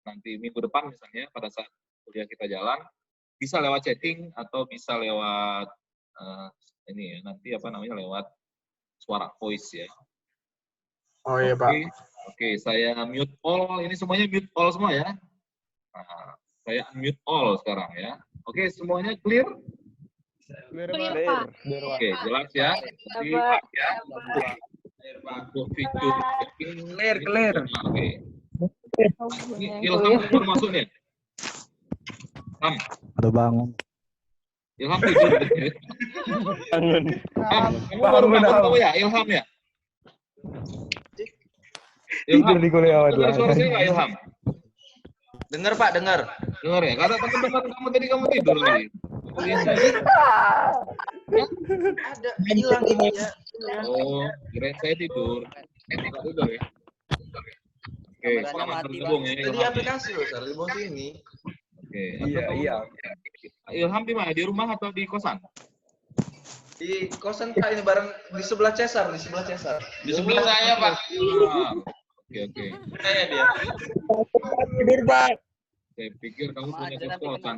[SPEAKER 1] nanti minggu depan misalnya pada saat kuliah kita jalan, bisa lewat chatting atau bisa lewat ini ya nanti apa namanya lewat suara voice ya.
[SPEAKER 10] Oh iya, Pak.
[SPEAKER 1] Oke, saya mute all. Ini semuanya mute all semua ya. Nah, saya mute all sekarang ya. Oke, semuanya clear?
[SPEAKER 4] Clear, Pak.
[SPEAKER 1] Oke, jelas ya. Jadi, untuk fitur chatting.
[SPEAKER 10] Clear.
[SPEAKER 1] Oke. Ini Ilham baru masuk nih. Ilham.
[SPEAKER 6] Udah bangun.
[SPEAKER 1] Ilham tidur.
[SPEAKER 5] Bangun.
[SPEAKER 1] Kamu baru bangun kamu ya, Ilham ya?
[SPEAKER 10] Tidur di kuliah
[SPEAKER 1] Dengar suara saya
[SPEAKER 10] online.
[SPEAKER 1] nggak, Ilham?
[SPEAKER 11] Dengar, Pak, dengar.
[SPEAKER 1] Dengar ya? Kata teman-teman kamu tadi kamu tidur lagi.
[SPEAKER 11] Ada hilang ininya.
[SPEAKER 1] Oh, kirain saya tidur. Nggak tidur ya? Oke, selamat bergabung ya
[SPEAKER 11] Tadi
[SPEAKER 1] Ilham.
[SPEAKER 11] aplikasi loh, Sar, di bawah sini.
[SPEAKER 1] Oke,
[SPEAKER 10] Iya.
[SPEAKER 1] Ilham di mana? Di rumah atau di kosan?
[SPEAKER 11] Di kosan, Pak, ini bareng di sebelah Cesar,
[SPEAKER 1] Di sebelah saya, Pak. Oke.
[SPEAKER 11] Saya dia.
[SPEAKER 10] Tidur, Pak.
[SPEAKER 1] Saya pikir kamu punya kos-kosan.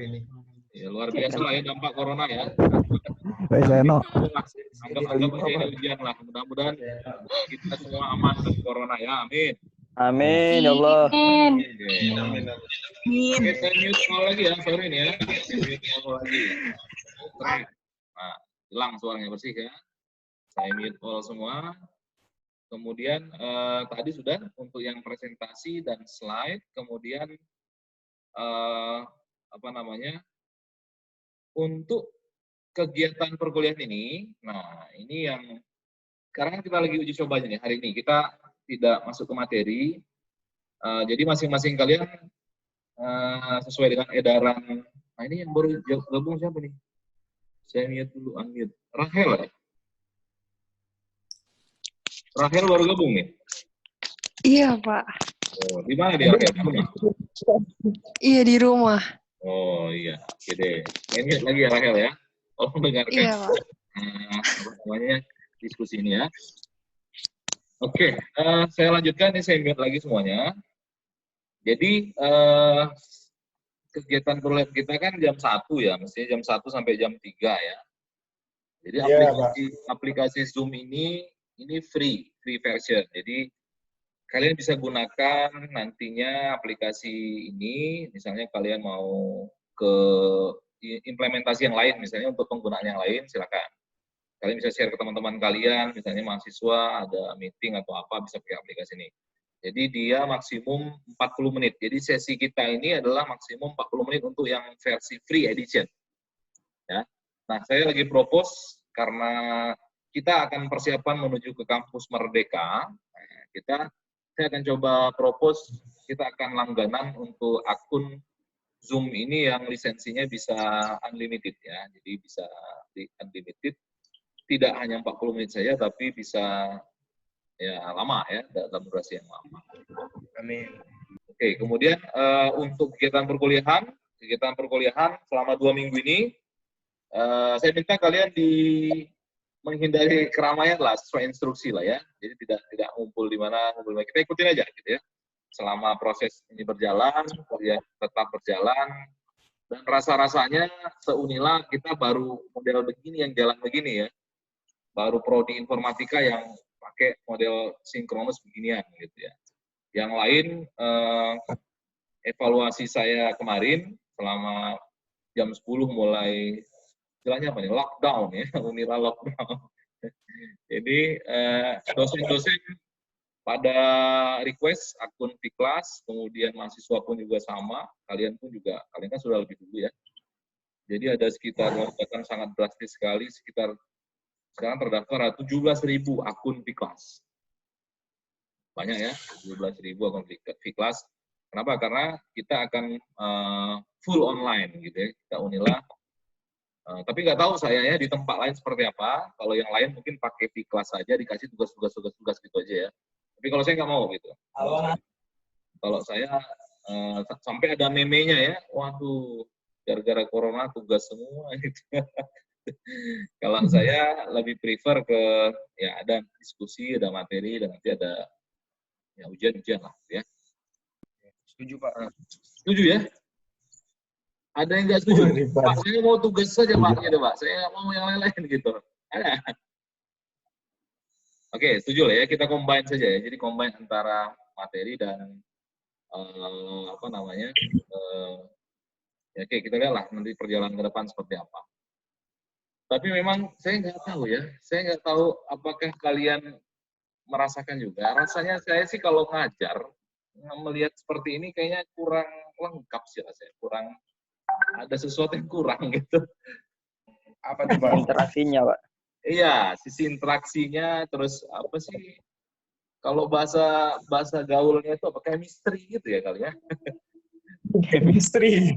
[SPEAKER 11] Ini.
[SPEAKER 1] Ya, luar biasa lah ya dampak corona ya.
[SPEAKER 6] Baik, Seno.
[SPEAKER 1] Anggap aja ini ujian lah. Mudah-mudahan kita semua aman dari corona ya. Amin.
[SPEAKER 5] Amin ya Allah.
[SPEAKER 4] Amin.
[SPEAKER 1] Oke, saya mute all lagi ya. Sorry nih ya. Saya mute all lagi. Nah, hilang suaranya bersih ya. Saya mute all semua. Kemudian tadi sudah untuk yang presentasi dan slide. Kemudian apa namanya? Untuk kegiatan perkuliahan ini, nah ini yang sekarang kita lagi uji cobanya nih hari ini. Kita tidak masuk ke materi, jadi masing-masing kalian sesuai dengan edaran. Nah ini yang baru gabung siapa nih? Saya mute dulu, unmute. Rahel ya? Rahel baru gabung nih?
[SPEAKER 9] Iya, Pak.
[SPEAKER 1] Oh, di mana dia? Rahel? Di rumah?
[SPEAKER 9] Iya, di rumah.
[SPEAKER 1] Oh iya, oke deh. Ini lagi ya Rahel ya. Tolong dengarkan.
[SPEAKER 9] Iya, Pak.
[SPEAKER 1] Apa namanya diskusi ini ya. Oke, saya lanjutkan. Ini saya mute lagi semuanya. Jadi kegiatan perkuliahan kita kan jam 1 ya, mestinya jam 1 sampai jam 3 ya. Jadi aplikasi Zoom ini free version. Jadi kalian bisa gunakan nantinya aplikasi ini, misalnya kalian mau ke implementasi yang lain, misalnya untuk penggunaan yang lain, silakan. Kalian bisa share ke teman-teman kalian, misalnya mahasiswa, ada meeting atau apa, bisa pakai aplikasi ini. Jadi dia maksimum 40 menit. Jadi sesi kita ini adalah maksimum 40 menit untuk yang versi free edition. Ya. Nah, saya lagi propose, karena kita akan persiapan menuju ke kampus Merdeka, kita saya akan coba propose kita akan langganan untuk akun Zoom ini yang lisensinya bisa unlimited ya. Jadi bisa di unlimited, tidak hanya 40 menit saja, tapi bisa ya lama ya, dalam durasi yang lama.
[SPEAKER 10] Amin.
[SPEAKER 1] Oke, kemudian untuk kegiatan perkuliahan selama 2 minggu ini, saya minta kalian menghindari keramaian lah, sesuai instruksi lah ya. Jadi tidak ngumpul di mana, kita ikutin aja gitu ya. Selama proses ini berjalan, kalian tetap berjalan, dan rasa-rasanya seunilah kita baru model begini yang jalan begini ya. Baru prodi informatika yang pakai model sinkronus beginian gitu ya. Yang lain, evaluasi saya kemarin selama jam 10 mulai, istilahnya apa nih, lockdown ya, Unira lockdown. Jadi dosen-dosen pada request akun Piklas, kemudian mahasiswa pun juga sama, kalian kan sudah lebih dulu ya. Jadi ada sekitar, lonjakan sangat drastis sekali, sekitar sekarang terdaftar 17.000 akun Piklas. Banyak ya, 17.000 akun Piklas. Kenapa? Karena kita akan full online gitu ya, kita Unila. Tapi nggak tahu saya ya di tempat lain seperti apa. Kalau yang lain mungkin pakai Piklas saja, dikasih tugas gitu aja ya. Tapi kalau saya nggak mau gitu. Kalau saya sampai ada meme-nya ya, waduh, gara-gara corona tugas semua gitu. Kalau saya lebih prefer ke ya ada diskusi, ada materi, dan nanti ada ya ujian-ujian lah ya.
[SPEAKER 10] Setuju Pak.
[SPEAKER 1] Setuju ya? Ada yang nggak setuju? Pak, saya mau tugas saja Pak, gitu Pak. Saya nggak mau yang lain-lain gitu. Ada. Oke, setuju lah ya, kita combine saja ya. Jadi combine antara materi dan ya oke, kita lihat lah nanti perjalanan ke depan seperti apa. Tapi memang saya nggak tahu ya, saya nggak tahu apakah kalian merasakan juga. Rasanya saya sih kalau ngajar, melihat seperti ini kayaknya kurang lengkap sih rasanya, kurang, ada sesuatu yang kurang gitu.
[SPEAKER 10] Apa tuh Pak?
[SPEAKER 5] Interaksinya Pak.
[SPEAKER 1] Iya, sisi interaksinya, terus apa sih, kalau bahasa gaulnya itu apa, chemistry gitu ya kali ya.
[SPEAKER 10] Chemistry.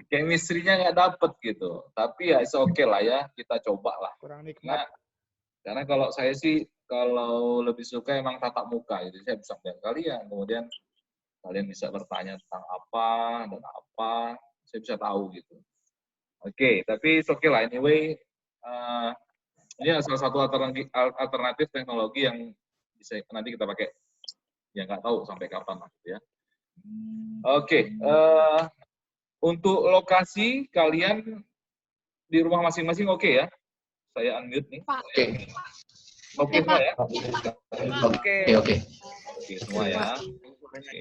[SPEAKER 1] Chemistry-nya nggak dapet gitu. Tapi ya it's okay lah ya, kita coba lah.
[SPEAKER 7] Kurang nikmat.
[SPEAKER 1] Karena kalau saya sih, kalau lebih suka emang tatap muka gitu. Saya bisa melihat kalian, kemudian kalian bisa bertanya tentang apa dan apa, saya bisa tahu gitu. Oke, tapi it's okay lah. Anyway, ini salah satu alternatif teknologi yang bisa nanti kita pakai. Ya nggak tahu sampai kapan lah gitu ya. Oke, untuk lokasi kalian di rumah masing-masing oke ya? Saya unmute nih.
[SPEAKER 3] Oke.
[SPEAKER 1] Oke semua ya?
[SPEAKER 3] Oke.
[SPEAKER 1] Oke semua ya. Oke.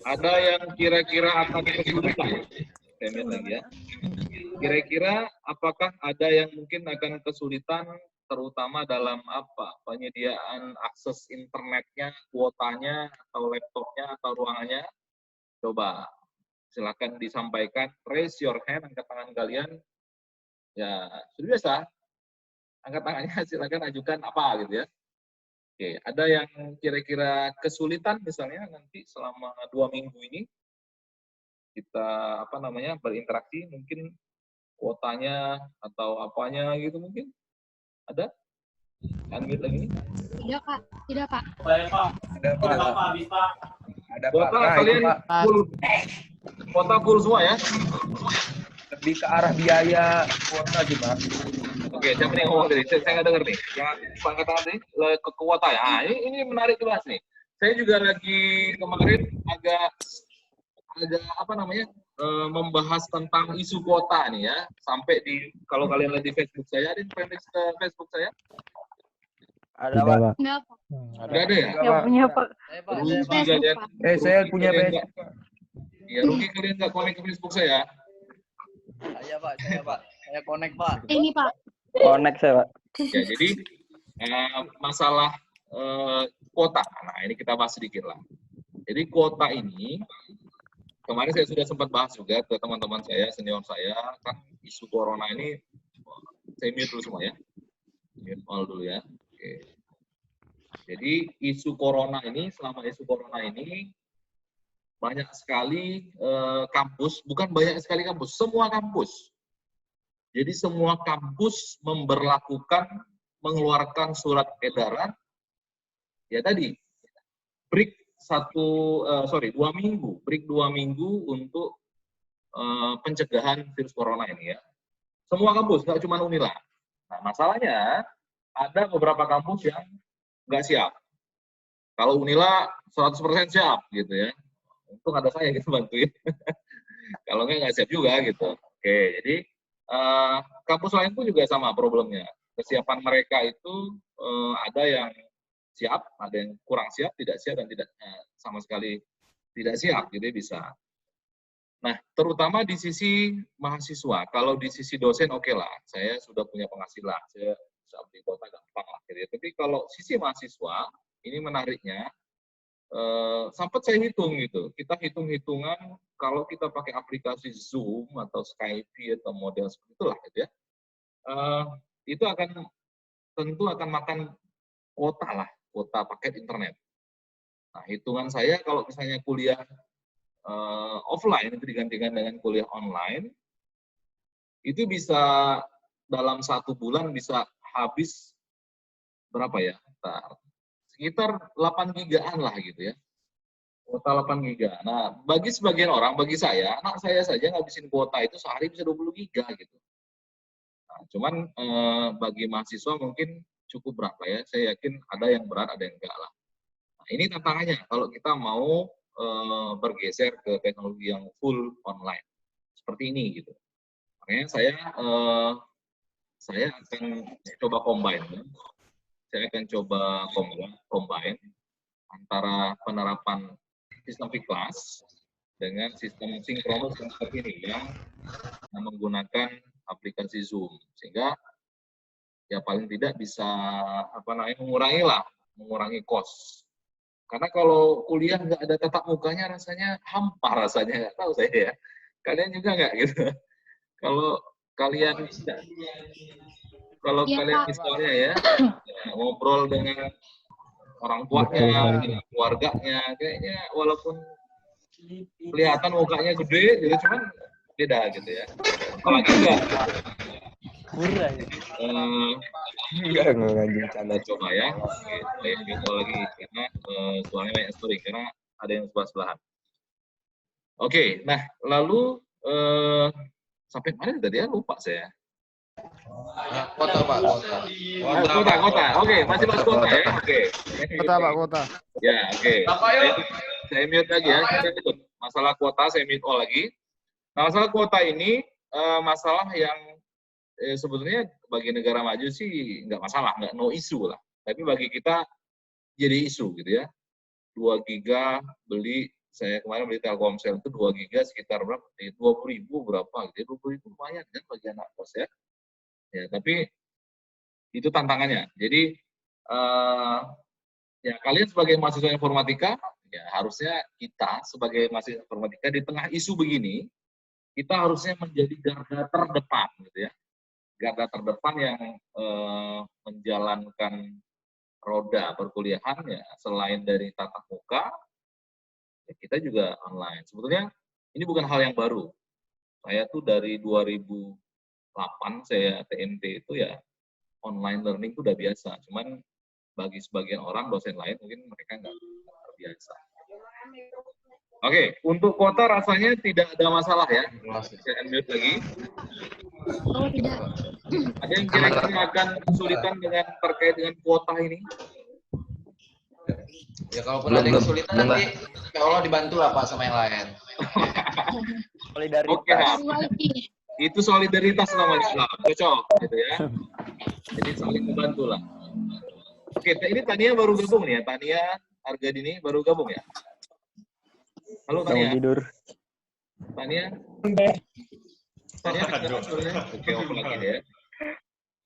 [SPEAKER 1] Ada yang kira-kira akan kesulitan? Saya lihat lagi ya. Kira-kira apakah ada yang mungkin akan kesulitan, terutama dalam apa? Penyediaan akses internetnya, kuotanya, atau laptopnya, atau ruangannya? Coba, silakan disampaikan. Raise your hand, angkat tangan kalian. Ya, sudah biasa. Angkat tangannya, silakan ajukan apa gitu ya. Oke, ada yang kira-kira kesulitan misalnya nanti selama 2 minggu ini kita berinteraksi, mungkin kuotanya atau apanya gitu mungkin ada? Unmute lagi?
[SPEAKER 4] Tidak Pak, tidak Pak.
[SPEAKER 10] Ada
[SPEAKER 1] kuota
[SPEAKER 10] Pak.
[SPEAKER 1] Kalian full, kuota full semua ya?
[SPEAKER 10] Lebih ke arah biaya kuota sih Pak.
[SPEAKER 1] Oke, siapa nih ngomong tadi? Saya nggak dengar nih. Yang angkat tangan tadi ke kuota ya. Nah, ini menarik dibahas nih. Saya juga lagi kemarin agak membahas tentang isu kuota nih ya, sampai kalau kalian lihat di Facebook saya, ada friend list ke Facebook saya?
[SPEAKER 5] Ada Pak.
[SPEAKER 4] Enggak Pak.
[SPEAKER 1] Nggak ada ya?
[SPEAKER 9] Nggak punya Pak.
[SPEAKER 1] Rugi kalian.
[SPEAKER 10] Saya punya Facebook.
[SPEAKER 1] Iya, rugi kalian nggak connect ke Facebook saya.
[SPEAKER 8] Saya Pak. Saya connect Pak.
[SPEAKER 4] Ini Pak.
[SPEAKER 5] Connect saya Pak.
[SPEAKER 1] Ya, jadi masalah kuota. Nah, ini kita bahas sedikit lah. Jadi kuota ini, kemarin saya sudah sempat bahas juga ke teman-teman saya, senior saya, kan isu corona ini, saya mute dulu semua ya. Mute all dulu ya. Oke. Jadi isu corona ini, selama isu corona ini, banyak sekali kampus, bukan banyak sekali kampus, semua kampus. Jadi semua kampus mengeluarkan surat edaran, ya tadi, break 2 minggu, break 2 minggu untuk pencegahan virus corona ini ya. Semua kampus, nggak cuma Unila. Nah, masalahnya ada beberapa kampus yang nggak siap. Kalau Unila 100% siap gitu ya. Untung ada saya gitu bantuin. Kalau nggak siap juga gitu. Oke, jadi kampus lain pun juga sama problemnya. Kesiapan mereka itu ada yang siap, ada yang kurang siap, tidak siap, dan tidak sama sekali tidak siap, gitu bisa. Nah, terutama di sisi mahasiswa. Kalau di sisi dosen, oke lah, saya sudah punya penghasilan, saya bisa beli kuota gampang lah. Gitu. Tapi kalau sisi mahasiswa, ini menariknya, sempat saya hitung gitu. Kita hitung-hitungan kalau kita pakai aplikasi Zoom atau Skype atau model seperti itulah, gitu ya. Itu tentu akan makan kuota lah, kuota paket internet. Nah, hitungan saya kalau misalnya kuliah offline itu digantikan dengan kuliah online, itu bisa dalam 1 bulan bisa habis berapa ya? Sekitar 8 gigaan lah gitu ya. Kuota 8 giga. Nah, bagi sebagian orang, bagi saya, anak saya saja ngabisin kuota itu sehari bisa 20 giga gitu. Nah, cuman bagi mahasiswa mungkin cukup berapa ya? Saya yakin ada yang berat, ada yang enggak lah. Nah, ini tantangannya kalau kita mau bergeser ke teknologi yang full online seperti ini gitu. Makanya saya akan coba combine. Saya akan coba combine antara penerapan sistem kelas dengan sistem sinkronus seperti ini yang menggunakan aplikasi Zoom, sehingga ya paling tidak bisa mengurangi cost. Karena kalau kuliah nggak ada tatap mukanya rasanya hampa rasanya, nggak tahu saya ya. Kalian juga nggak gitu. Kalau kalian misalnya ya ngobrol dengan orang tuanya, dengan keluarganya, kayaknya walaupun kelihatan mukanya gede, gitu, cuman beda gitu ya. Apalagi enggak.
[SPEAKER 6] Enggak ngajin canda.
[SPEAKER 1] Coba ya. Oke, saya lagi karena suaranya banyak story karena ada yang sebelah-sebelahan. Oke, nah lalu sampai mana tadi ya, lupa saya.
[SPEAKER 11] Kota Pak,
[SPEAKER 1] Kota. Oke, masih bahas kota ya. Oke.
[SPEAKER 7] Kota Pak, kota.
[SPEAKER 1] Ya, oke. Saya mute lagi ya. Masalah kuota saya mute all lagi. Nah, masalah kuota ini masalah yang sebetulnya bagi negara maju sih nggak masalah, nggak no issue lah. Tapi bagi kita jadi isu gitu ya. 2 giga beli, saya kemarin beli Telkomsel itu 2 giga sekitar berapa? 20.000 berapa gitu. 20.000 lumayan kan bagi anak kos ya. Ya, tapi itu tantangannya. Jadi ya kalian sebagai mahasiswa informatika, ya harusnya kita sebagai mahasiswa informatika di tengah isu begini, kita harusnya menjadi garda terdepan gitu ya. Garda terdepan yang menjalankan roda perkuliahan ya, selain dari tatap muka, ya kita juga online. Sebetulnya ini bukan hal yang baru. Saya tuh dari 2008 saya TMT itu ya online learning itu udah biasa. Cuman bagi sebagian orang, dosen lain mungkin mereka nggak terbiasa. Oke, untuk kuota rasanya tidak ada masalah ya. Saya unmute lagi.
[SPEAKER 4] Oh, tidak.
[SPEAKER 1] Ada yang kira-kira akan kesulitan terkait dengan kuota ini?
[SPEAKER 11] Ya kalaupun ada kesulitan nanti ya Allah dibantu lah Pak sama yang lain.
[SPEAKER 6] Solidaritas.
[SPEAKER 1] Oke, nah. Itu solidaritas namanya. Nah, cocok gitu ya. Jadi saling membantu lah. Oke, ini Tania baru gabung nih ya. Tania Argadini baru gabung ya. Halo Tania.
[SPEAKER 6] Tidur.
[SPEAKER 1] Tania. Tania suaranya. Oke, off lagi ya.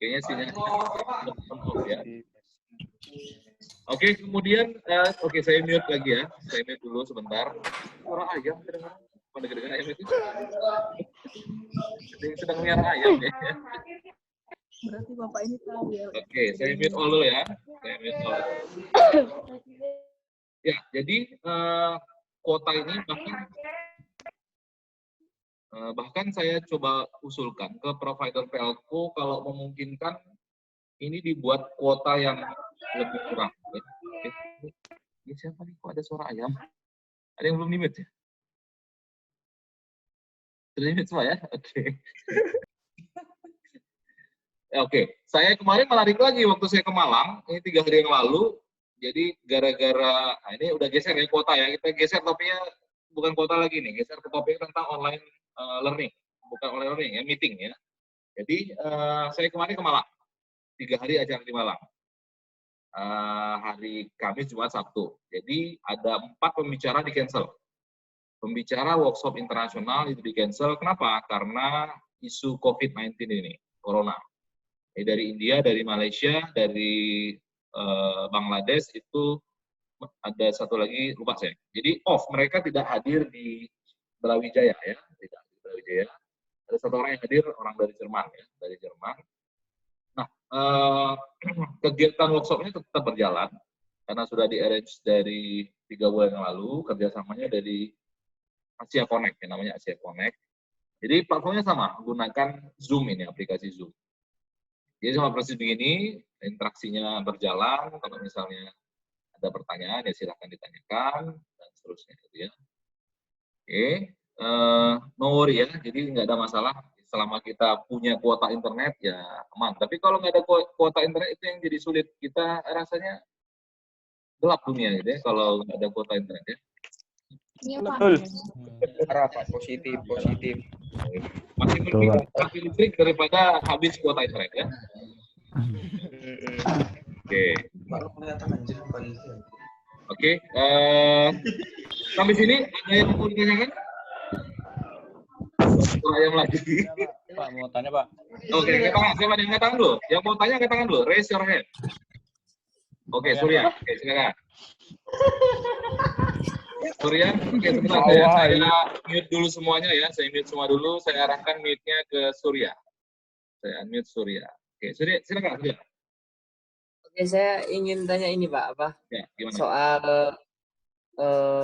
[SPEAKER 1] Kayaknya sinyal off ya. Oke, kemudian oke saya mute lagi ya. Saya mute dulu sebentar. Suara ayam kedengaran. Pada kedengaran ayam itu. Sedang miara ayam ya.
[SPEAKER 4] Berarti Bapak ini tahu ya.
[SPEAKER 1] Oke, saya mute all dulu ya. Saya mute all. Ya, jadi kuota ini bahkan saya coba usulkan ke provider telco kalau memungkinkan ini dibuat kuota yang lebih kurang. Ini siapa nih? Kok ada suara ayam? Ada yang belum di-mute ya? Sudah di-mute semua ya? Oke. Oke, saya kemarin menarik lagi waktu saya ke Malang, ini 3 hari yang lalu. Jadi gara-gara, nah ini udah geser ya kuota ya, kita geser topiknya bukan kuota lagi nih, geser ke topik tentang online learning, bukan online learning ya, meeting ya. Jadi saya kemarin ke Malang, 3 hari acara di Malang. Hari Kamis, Jumat, Sabtu. Jadi ada 4 pembicara di cancel. Pembicara workshop internasional itu di cancel. Kenapa? Karena isu COVID-19 ini, Corona. Dari India, dari Malaysia, dari Bangladesh itu ada satu lagi, lupa saya. Jadi mereka tidak hadir di Brawijaya ya, tidak di Brawijaya. Ada satu orang yang hadir, orang dari Jerman ya, dari Jerman. Nah, kegiatan workshopnya tetap berjalan karena sudah di-arrange dari 3 bulan yang lalu, kerjasamanya dari Asia Connect, yang namanya Asia Connect. Jadi platformnya sama, menggunakan Zoom ini, aplikasi Zoom. Jadi sama persis begini, interaksinya berjalan, kalau misalnya ada pertanyaan ya silahkan ditanyakan, dan seterusnya gitu ya. Oke, no worry ya, jadi nggak ada masalah. Selama kita punya kuota internet ya aman. Tapi kalau nggak ada kuota internet itu yang jadi sulit. Kita rasanya gelap dunia gitu ya kalau nggak ada kuota internet ya.
[SPEAKER 4] Iya, Pak.
[SPEAKER 10] Betul. Parah, Pak. Positif.
[SPEAKER 1] Masih listrik daripada habis kuota internet ya. Oke. Oke. Sampai sini ada yang mau ditanyakan? Ayam lagi.
[SPEAKER 6] Pak, mau tanya, Pak.
[SPEAKER 1] Oke, angkat tangan. Siapa yang angkat tangan dulu? Yang mau tanya angkat tangan dulu. Raise your hand. Oke, Surya. Oke, silakan. Surya, oke, sebentar. Saya mute dulu semuanya ya. Saya mute semua dulu. Saya arahkan mute-nya ke Surya. Saya unmute Surya. Oke, Surya, silakan. Surya.
[SPEAKER 2] Oke, saya ingin tanya ini Pak,
[SPEAKER 1] Ya, gimana?
[SPEAKER 2] soal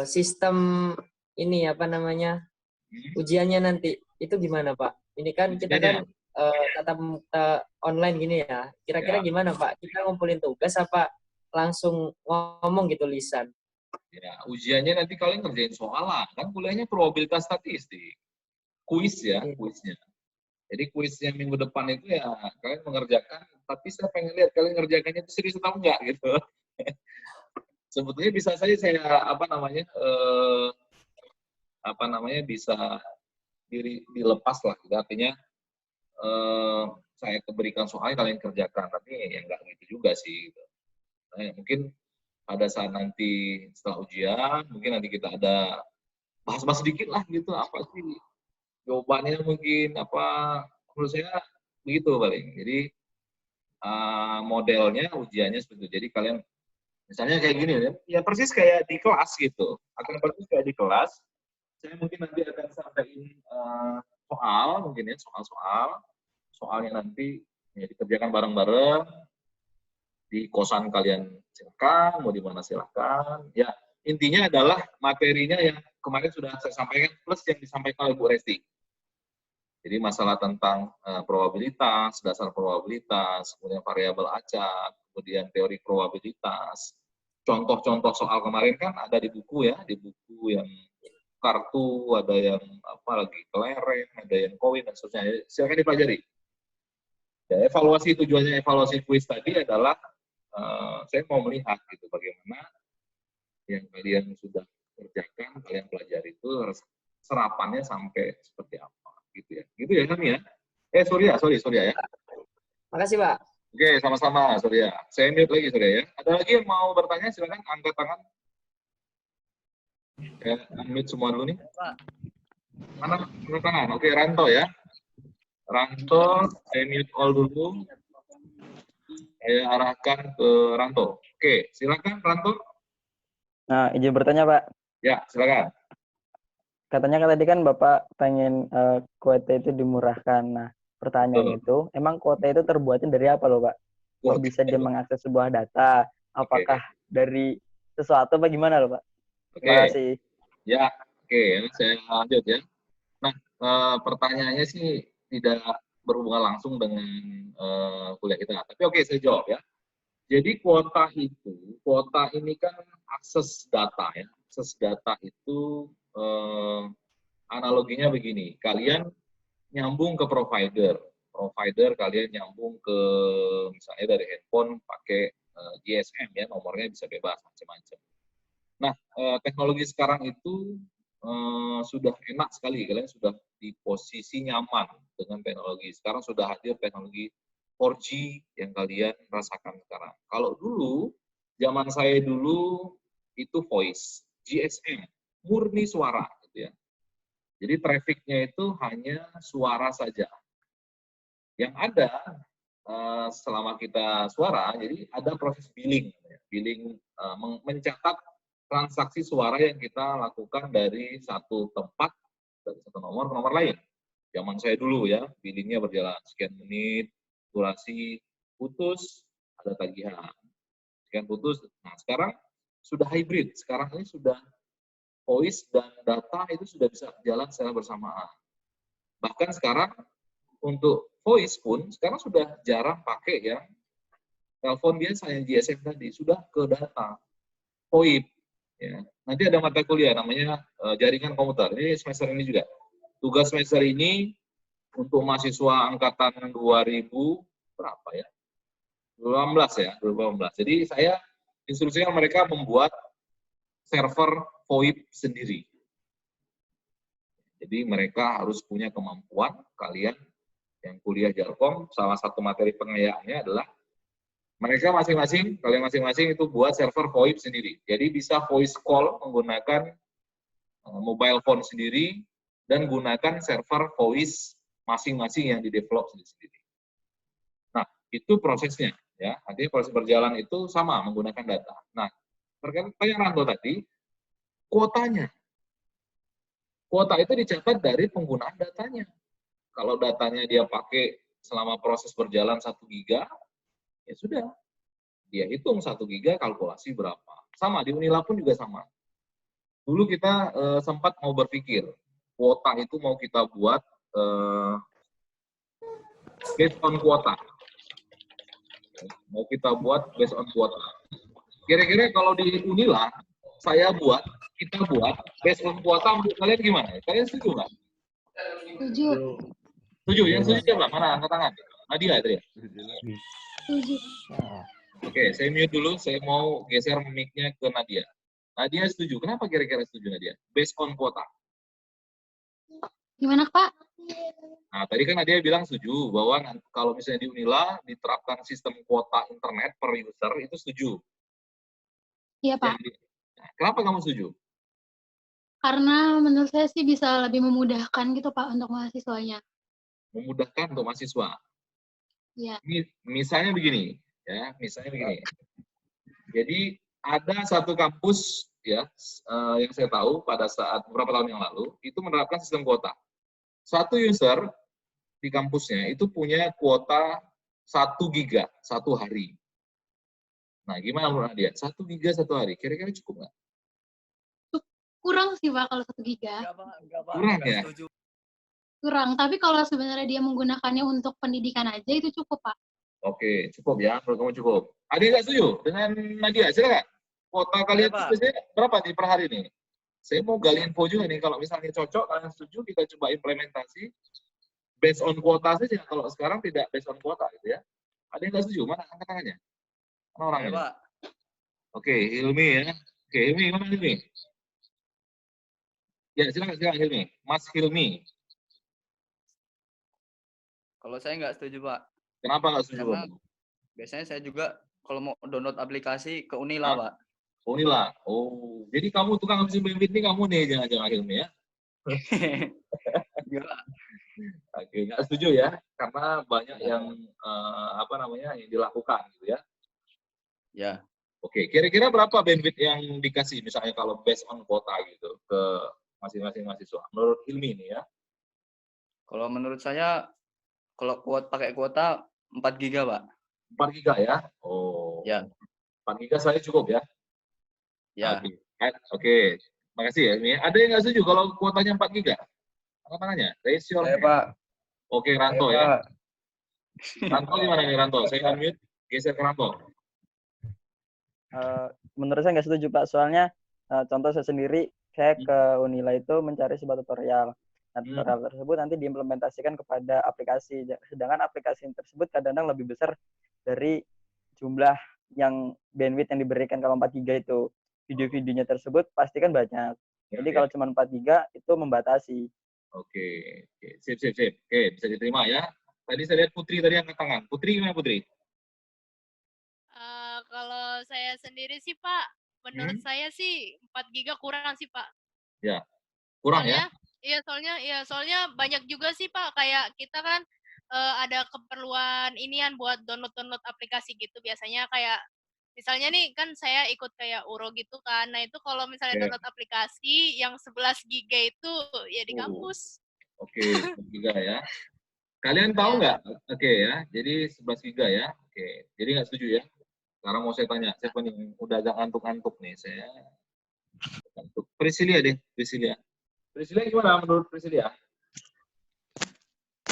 [SPEAKER 2] sistem ini apa namanya ujiannya nanti itu gimana Pak? Ini kan kita kan tatap muka online gini ya. Kira-kira gimana Pak? Kita ngumpulin tugas apa langsung ngomong gitu lisan?
[SPEAKER 1] Ya, ujiannya nanti kalian ngerjain soalan, kan kuliahnya probabilitas statistik. Kuis ya, kuisnya. Jadi kuis yang minggu depan itu ya kalian mengerjakan, tapi saya pengen lihat kalian ngerjakannya itu serius atau enggak gitu. Sebetulnya bisa saja saya bisa dilepas lah, gitu. Artinya saya berikan soalnya kalian kerjakan, tapi ya enggak gitu juga sih. Gitu. Nah, mungkin pada saat nanti setelah ujian, mungkin nanti kita ada bahas-bahas sedikit lah gitu, apa sih jawabannya mungkin apa, menurut saya begitu paling. Jadi modelnya ujiannya seperti itu. Jadi kalian misalnya kayak gini ya persis kayak di kelas gitu, akan persis kayak di kelas. Saya mungkin nanti akan sampaikan soal, mungkin ya soalnya nanti ya, dikerjakan bareng-bareng di kosan kalian silakan, mau di mana silakan. Ya intinya adalah materinya yang kemarin sudah saya sampaikan plus yang disampaikan oleh Bu Resti. Jadi masalah tentang probabilitas, dasar probabilitas, kemudian variabel acak, kemudian teori probabilitas. Contoh-contoh soal kemarin kan ada di buku ya, di buku yang kartu, ada yang apa lagi kelereng, ada yang koin dan seterusnya. Silakan dipelajari. Ya, tujuannya evaluasi kuis tadi adalah saya mau melihat gitu bagaimana yang kalian sudah kerjakan, kalian pelajari itu serapannya sampai seperti apa gitu ya kami ya. Surya ya.
[SPEAKER 2] Makasih Pak.
[SPEAKER 1] Oke, sama-sama Surya. Saya mute lagi Surya ya. Ada lagi yang mau bertanya silakan angkat tangan. Ya, unmute semua dulu nih. Mana angkat tangan? Oke, Ranto ya. Ranto, saya mute all dulu. Saya arahkan ke Ranto. Oke, silakan Ranto.
[SPEAKER 5] Nah, izin bertanya, Pak.
[SPEAKER 1] Ya, silakan.
[SPEAKER 5] Katanya kan tadi kan Bapak pengen kuota itu dimurahkan. Nah, pertanyaan itu, emang kuota itu terbuatnya dari apa loh, Pak? Kok bisa dia mengakses sebuah data? Apakah dari sesuatu apa gimana loh, Pak? Terima kasih.
[SPEAKER 1] Ya, saya lanjut ya. Nah, pertanyaannya sih tidak berhubungan langsung dengan kuliah kita. Tapi saya jawab ya. Jadi kuota ini kan akses data ya. Akses data itu analoginya begini. Kalian nyambung ke provider kalian nyambung ke misalnya dari handphone pakai GSM ya, nomornya bisa bebas macam-macam. Nah, teknologi sekarang itu sudah enak sekali, kalian sudah di posisi nyaman dengan teknologi. Sekarang sudah hadir teknologi 4G yang kalian rasakan sekarang. Kalau dulu, zaman saya dulu itu voice, GSM, murni suara gitu ya. Jadi trafficnya itu hanya suara saja. Yang ada selama kita suara, jadi ada proses billing mencatat transaksi suara yang kita lakukan dari satu tempat, dari satu nomor ke nomor lain. Zaman saya dulu ya, billingnya berjalan sekian menit, durasi, putus, ada tagihan. Sekian putus. Nah, sekarang sudah hybrid. Sekarang ini sudah voice dan data itu sudah bisa jalan secara bersamaan. Bahkan sekarang untuk voice pun sekarang sudah jarang pakai ya telepon biasa yang GSM tadi, sudah ke data VoIP ya. Nanti ada mata kuliah namanya jaringan komputer. Ini semester ini juga. Tugas semester ini untuk mahasiswa angkatan 2000 berapa ya? 2018 ya, 2018. Jadi saya instruksikan mereka membuat server VoIP sendiri. Jadi mereka harus punya kemampuan, kalian yang kuliah Jalkom, salah satu materi pengayaannya adalah mereka masing-masing, kalian masing-masing itu buat server VoIP sendiri. Jadi bisa voice call menggunakan mobile phone sendiri dan gunakan server voice masing-masing yang di-develop sendiri. Nah, itu prosesnya ya. Artinya proses berjalan itu sama menggunakan data. Nah, pertanyaan Ranto tadi, kuotanya. Kuota itu dicatat dari penggunaan datanya. Kalau datanya dia pakai selama proses berjalan 1 giga, ya sudah. Dia hitung 1 giga, kalkulasi berapa. Sama, di Unila pun juga sama. Dulu kita sempat mau berpikir, kuota itu mau kita buat based on kuota. Mau kita buat based on kuota. Kira-kira kalau di Unila, kita buat based on kuota, menurut kalian gimana? Kalian setuju nggak?
[SPEAKER 4] Setuju.
[SPEAKER 1] Setuju, yang setuju siapa? Mana angkat tangan? Nadia itu ya?
[SPEAKER 4] Setuju.
[SPEAKER 1] Oke, saya mute dulu, saya mau geser mic-nya ke Nadia. Nadia setuju, kenapa kira-kira setuju Nadia? Based on kuota.
[SPEAKER 4] Gimana, Pak?
[SPEAKER 1] Nah, tadi kan Nadia bilang setuju, bahwa kalau misalnya di Unila diterapkan sistem kuota internet per user, itu setuju.
[SPEAKER 4] Iya, Pak.
[SPEAKER 1] Nah, kenapa kamu setuju?
[SPEAKER 4] Karena menurut saya sih bisa lebih memudahkan gitu, Pak, untuk mahasiswanya.
[SPEAKER 1] Memudahkan untuk mahasiswa.
[SPEAKER 4] Iya.
[SPEAKER 1] Misalnya begini, ya, Jadi ada satu kampus ya yang saya tahu pada saat beberapa tahun yang lalu itu menerapkan sistem kuota. Satu user di kampusnya itu punya kuota 1 giga 1 hari. Nah, gimana menurut dia? 1 giga 1 hari, kira-kira cukup nggak?
[SPEAKER 4] Kurang sih, Pak, kalau 1 giga.
[SPEAKER 1] Kurang ya?
[SPEAKER 4] Kurang, tapi kalau sebenarnya dia menggunakannya untuk pendidikan aja itu cukup, Pak.
[SPEAKER 1] Oke, cukup ya, menurut kamu cukup. Ada yang nggak setuju dengan Nadia? Silakan. Kuota kalian itu biasanya berapa nih per hari nih? Saya mau gali info juga nih, kalau misalnya cocok, kalian setuju, kita coba implementasi based on kuota saja. Kalau sekarang tidak based on kuota, gitu ya. Ada yang nggak setuju? Mana angkat tangannya? Mana orangnya? Ya, Pak. Oke, Hilmi ya. Oke, Hilmi, mana Hilmi? Ya, silakan Hilmi. Mas Hilmi.
[SPEAKER 12] Kalau saya nggak setuju, Pak.
[SPEAKER 1] Kenapa nggak setuju,
[SPEAKER 12] Pak? Biasanya saya juga kalau mau download aplikasi ke Unila, Pak.
[SPEAKER 1] Unila. Oh, jadi kamu tukang habis benefit ini kamu nih, jangan-jangan Hilmi ya? Oke, nggak setuju ya, karena banyak yang yang dilakukan gitu ya.
[SPEAKER 12] Ya.
[SPEAKER 1] Oke, kira-kira berapa benefit yang dikasih misalnya kalau based on quota gitu ke masing-masing mahasiswa? Menurut Hilmi ini ya?
[SPEAKER 12] Kalau menurut saya Kalau pakai kuota 4 giga, Pak.
[SPEAKER 1] 4 giga ya? Oh.
[SPEAKER 12] Ya.
[SPEAKER 1] 4 giga saya cukup ya?
[SPEAKER 12] Ya.
[SPEAKER 1] Oke. Makasih ya. Ini ada yang nggak setuju kalau kuotanya 4 giga? Apa tangannya? Raise your hand.
[SPEAKER 10] Pak.
[SPEAKER 1] Oke, Ranto ya. Ranto gimana nih Ranto? Saya unmute, geser ke Ranto.
[SPEAKER 5] Menurut saya nggak setuju Pak, soalnya contoh saya sendiri, saya ke Unila itu mencari sebuah tutorial. Nah, tutorial tersebut nanti diimplementasikan kepada aplikasi. Sedangkan aplikasi tersebut kadang-kadang lebih besar dari jumlah yang bandwidth yang diberikan kalau 4 giga itu. Video-videonya tersebut pasti kan banyak. Jadi kalau cuma 4 giga itu membatasi.
[SPEAKER 1] Oke. Sip. Oke, bisa diterima ya. Tadi saya lihat Putri tadi angkat tangan. Putri gimana Putri?
[SPEAKER 13] Kalau saya sendiri sih Pak, menurut saya sih 4 giga kurang sih Pak.
[SPEAKER 1] Ya, kurang
[SPEAKER 13] soalnya,
[SPEAKER 1] ya?
[SPEAKER 13] Soalnya banyak juga sih Pak, kayak kita kan ada keperluan inian buat download aplikasi gitu. Biasanya kayak, misalnya nih kan saya ikut kayak Uro gitu kan. Nah itu kalau misalnya download aplikasi yang 11 giga itu ya di kampus.
[SPEAKER 1] Oke, 11 giga ya. Kalian tahu nggak? Oke ya, jadi 11 giga ya. Oke, jadi nggak setuju ya? Sekarang mau saya tanya, siapa nih udah agak ngantuk-ngantuk nih? Saya ngantuk. Priscilia deh, Priscilia. Priscilia gimana menurut Priscilia?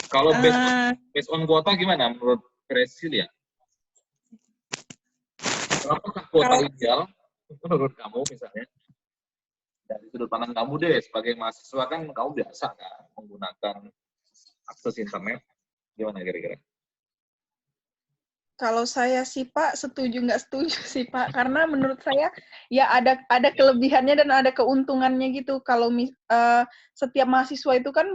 [SPEAKER 1] Kalau based on kuota gimana menurut Priscilia? Apakah kuota ideal menurut kamu misalnya? Dari sudut pandang kamu deh, sebagai mahasiswa kan kamu biasa kan menggunakan akses internet. Gimana kira-kira?
[SPEAKER 14] Kalau saya sih Pak, setuju nggak setuju sih Pak, karena menurut saya ya ada kelebihannya dan ada keuntungannya gitu. Kalau setiap mahasiswa itu kan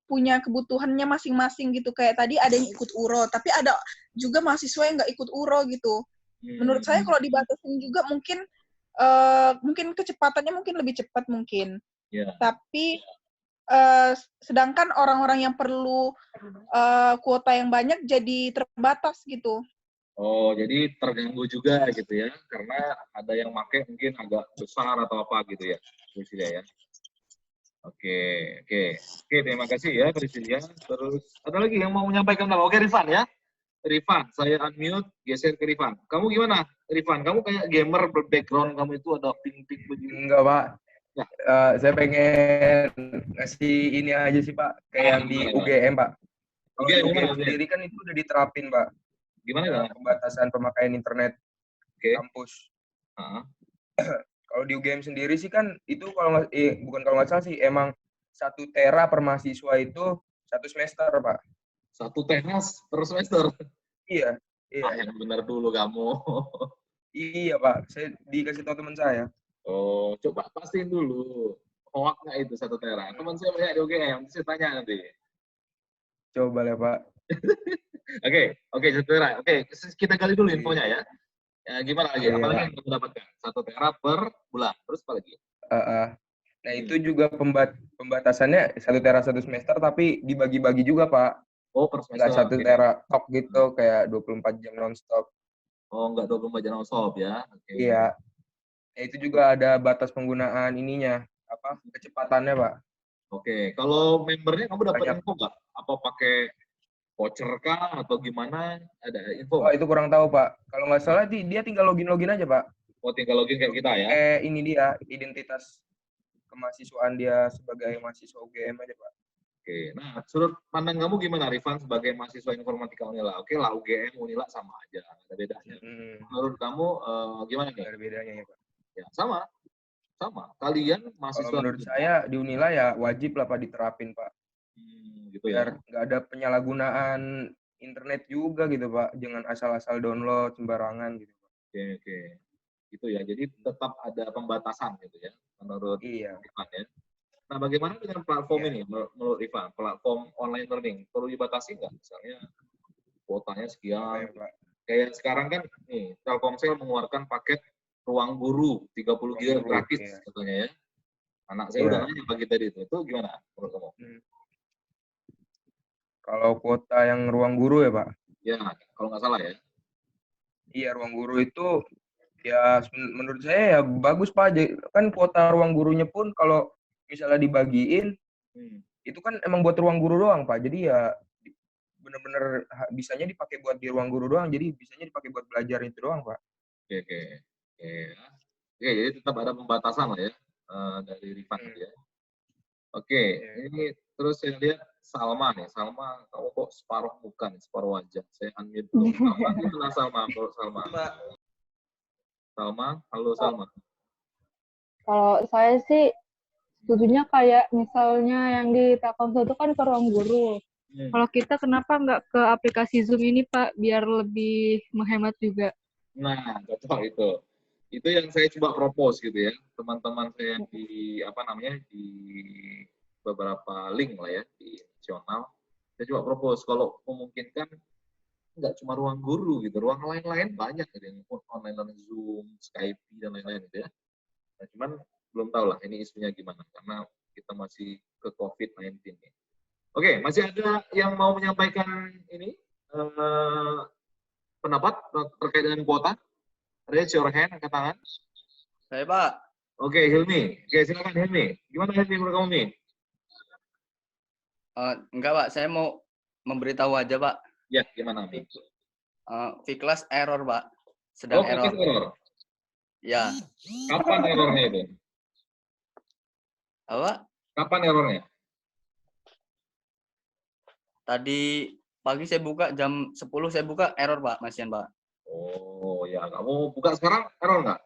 [SPEAKER 14] punya kebutuhannya masing-masing gitu. Kayak tadi ada yang ikut URO, tapi ada juga mahasiswa yang nggak ikut URO gitu. Menurut saya kalau dibatasin juga mungkin kecepatannya mungkin lebih cepat mungkin. Tapi sedangkan orang-orang yang perlu kuota yang banyak jadi terbatas gitu.
[SPEAKER 1] Oh, jadi terganggu juga gitu ya, karena ada yang pakai mungkin agak besar atau apa gitu ya, Priscilia ya. Oke, terima kasih ya Priscilia. Terus ada lagi yang mau menyampaikan apa? Oke, Rifan ya. Rifan, saya unmute, geser ke Rifan. Kamu gimana, Rifan? Kamu kayak gamer, background kamu itu ada ping-ping begini.
[SPEAKER 10] Enggak, Pak. Saya pengen ngasih ini aja sih, Pak. Kayak di UGM, Pak. Kalau di UGM sendiri kan itu udah diterapin, Pak.
[SPEAKER 1] Gimana?
[SPEAKER 10] Pembatasan pemakaian internet kampus. Kalau di UGM sendiri sih kan itu bukan kalau nggak salah sih, emang 1 tera per mahasiswa itu 1 semester, Pak.
[SPEAKER 1] 1 tera per semester?
[SPEAKER 10] Iya.
[SPEAKER 1] Yang benar dulu kamu.
[SPEAKER 10] Iya, Pak. Saya dikasih tahu teman saya.
[SPEAKER 1] Oh, coba pastiin dulu. Hoak nggak itu 1 tera? Teman saya banyak di UGM, saya tanya nanti.
[SPEAKER 10] Coba ya, Pak.
[SPEAKER 1] Oke, 1 tera. Oke, kita gali dulu infonya ya. Gimana lagi? Apa lagi yang kita dapatkan? 1 tera per bulan. Terus apa lagi?
[SPEAKER 10] Nah, itu juga pembatasannya 1 tera 1 semester, tapi dibagi-bagi juga, Pak.
[SPEAKER 1] Oh, per semester.
[SPEAKER 10] Nggak 1 tera tok gitu, kayak 24 jam non-stop.
[SPEAKER 1] Oh, nggak 24 jam non-stop ya?
[SPEAKER 10] Iya. Nah, itu juga ada batas penggunaan ininya, kecepatannya, Pak.
[SPEAKER 1] Oke, kalau membernya kamu dapat info nggak? Apa pakai voucher kah atau gimana? Ada info?
[SPEAKER 10] Oh, itu kurang tahu, Pak. Kalau nggak salah dia tinggal login aja, Pak.
[SPEAKER 1] Oh, tinggal login kayak kita ya?
[SPEAKER 10] Ini dia, identitas kemahasiswaan dia sebagai mahasiswa UGM aja, Pak.
[SPEAKER 1] Oke, nah sudut pandang kamu gimana, Rifan, sebagai mahasiswa informatika Unila? Oke lah, UGM, Unila sama aja, ada bedanya. Menurut kamu gimana nih?
[SPEAKER 10] Ada bedanya ya, Pak?
[SPEAKER 1] Ya, sama. Kalian mahasiswa...
[SPEAKER 10] Kalau menurut saya di Unila ya wajib lah, Pak, diterapin, Pak.
[SPEAKER 1] Gitu
[SPEAKER 10] biar
[SPEAKER 1] ya?
[SPEAKER 10] nggak ada penyalahgunaan internet juga gitu, Pak. Jangan asal-asal download sembarangan gitu, Pak.
[SPEAKER 1] Oke. Gitu ya, jadi tetap ada pembatasan gitu ya, menurut Rifan ya. Nah, bagaimana dengan platform ini menurut Rifan? Platform online learning, perlu dibatasi nggak? Misalnya kuotanya sekian. Kayak sekarang kan nih, Telkomsel mengeluarkan paket ruang guru 30 GB gratis katanya ya. Anak saya udah nanya pagi tadi itu gimana menurut kamu?
[SPEAKER 10] Kalau kuota yang ruang guru ya, Pak?
[SPEAKER 1] Ya, kalau nggak salah ya.
[SPEAKER 10] Iya, ruang guru itu ya menurut saya ya bagus, Pak. Kan kuota ruang gurunya pun kalau misalnya dibagiin, itu kan emang buat ruang guru doang, Pak. Jadi ya bener-bener bisanya dipakai buat di ruang guru doang, jadi bisanya dipakai buat belajar itu doang, Pak.
[SPEAKER 1] Oke. Jadi tetap ada pembatasan lah ya dari Rifan ya. Oke, ini terus saya lihat Salma nih. Salma, kamu kok separuh muka nih, separuh wajah. Saya unmute dulu. Gimana Salma? Salma, halo Salma.
[SPEAKER 15] Kalau saya sih setujunya kayak misalnya yang di Telkomsel itu kan ke ruang guru. Kalau kita kenapa nggak ke aplikasi Zoom ini, Pak, biar lebih menghemat juga?
[SPEAKER 1] Nah, cocok itu. Itu yang saya coba propose gitu ya. Teman-teman saya di di beberapa link lah ya di nasional. Saya coba propose kalau memungkinkan nggak cuma ruang guru gitu, ruang lain-lain banyak gitu yang online Zoom, Skype dan lain-lain gitu ya. Nah, cuman belum tahu lah ini isunya gimana karena kita masih ke COVID-19 nih. Oke, masih ada yang mau menyampaikan ini pendapat terkait dengan kuota? Raise your hand, angkat tangan.
[SPEAKER 12] Saya, Pak.
[SPEAKER 1] Oke, Hilmi. Oke, silakan Hilmi. Gimana Hilmi menurut kamu nih?
[SPEAKER 12] Enggak, Pak. Saya mau memberitahu aja, Pak.
[SPEAKER 1] Ya, gimana nih?
[SPEAKER 12] V-Class error, Pak. Sedang error.
[SPEAKER 1] Error.
[SPEAKER 12] Ya.
[SPEAKER 1] Kapan errornya itu?
[SPEAKER 12] Apa?
[SPEAKER 1] Kapan errornya?
[SPEAKER 12] Tadi pagi saya buka, jam 10 saya buka, error, Pak. Masian, Pak.
[SPEAKER 1] Oh, ya. Kamu buka sekarang, error nggak?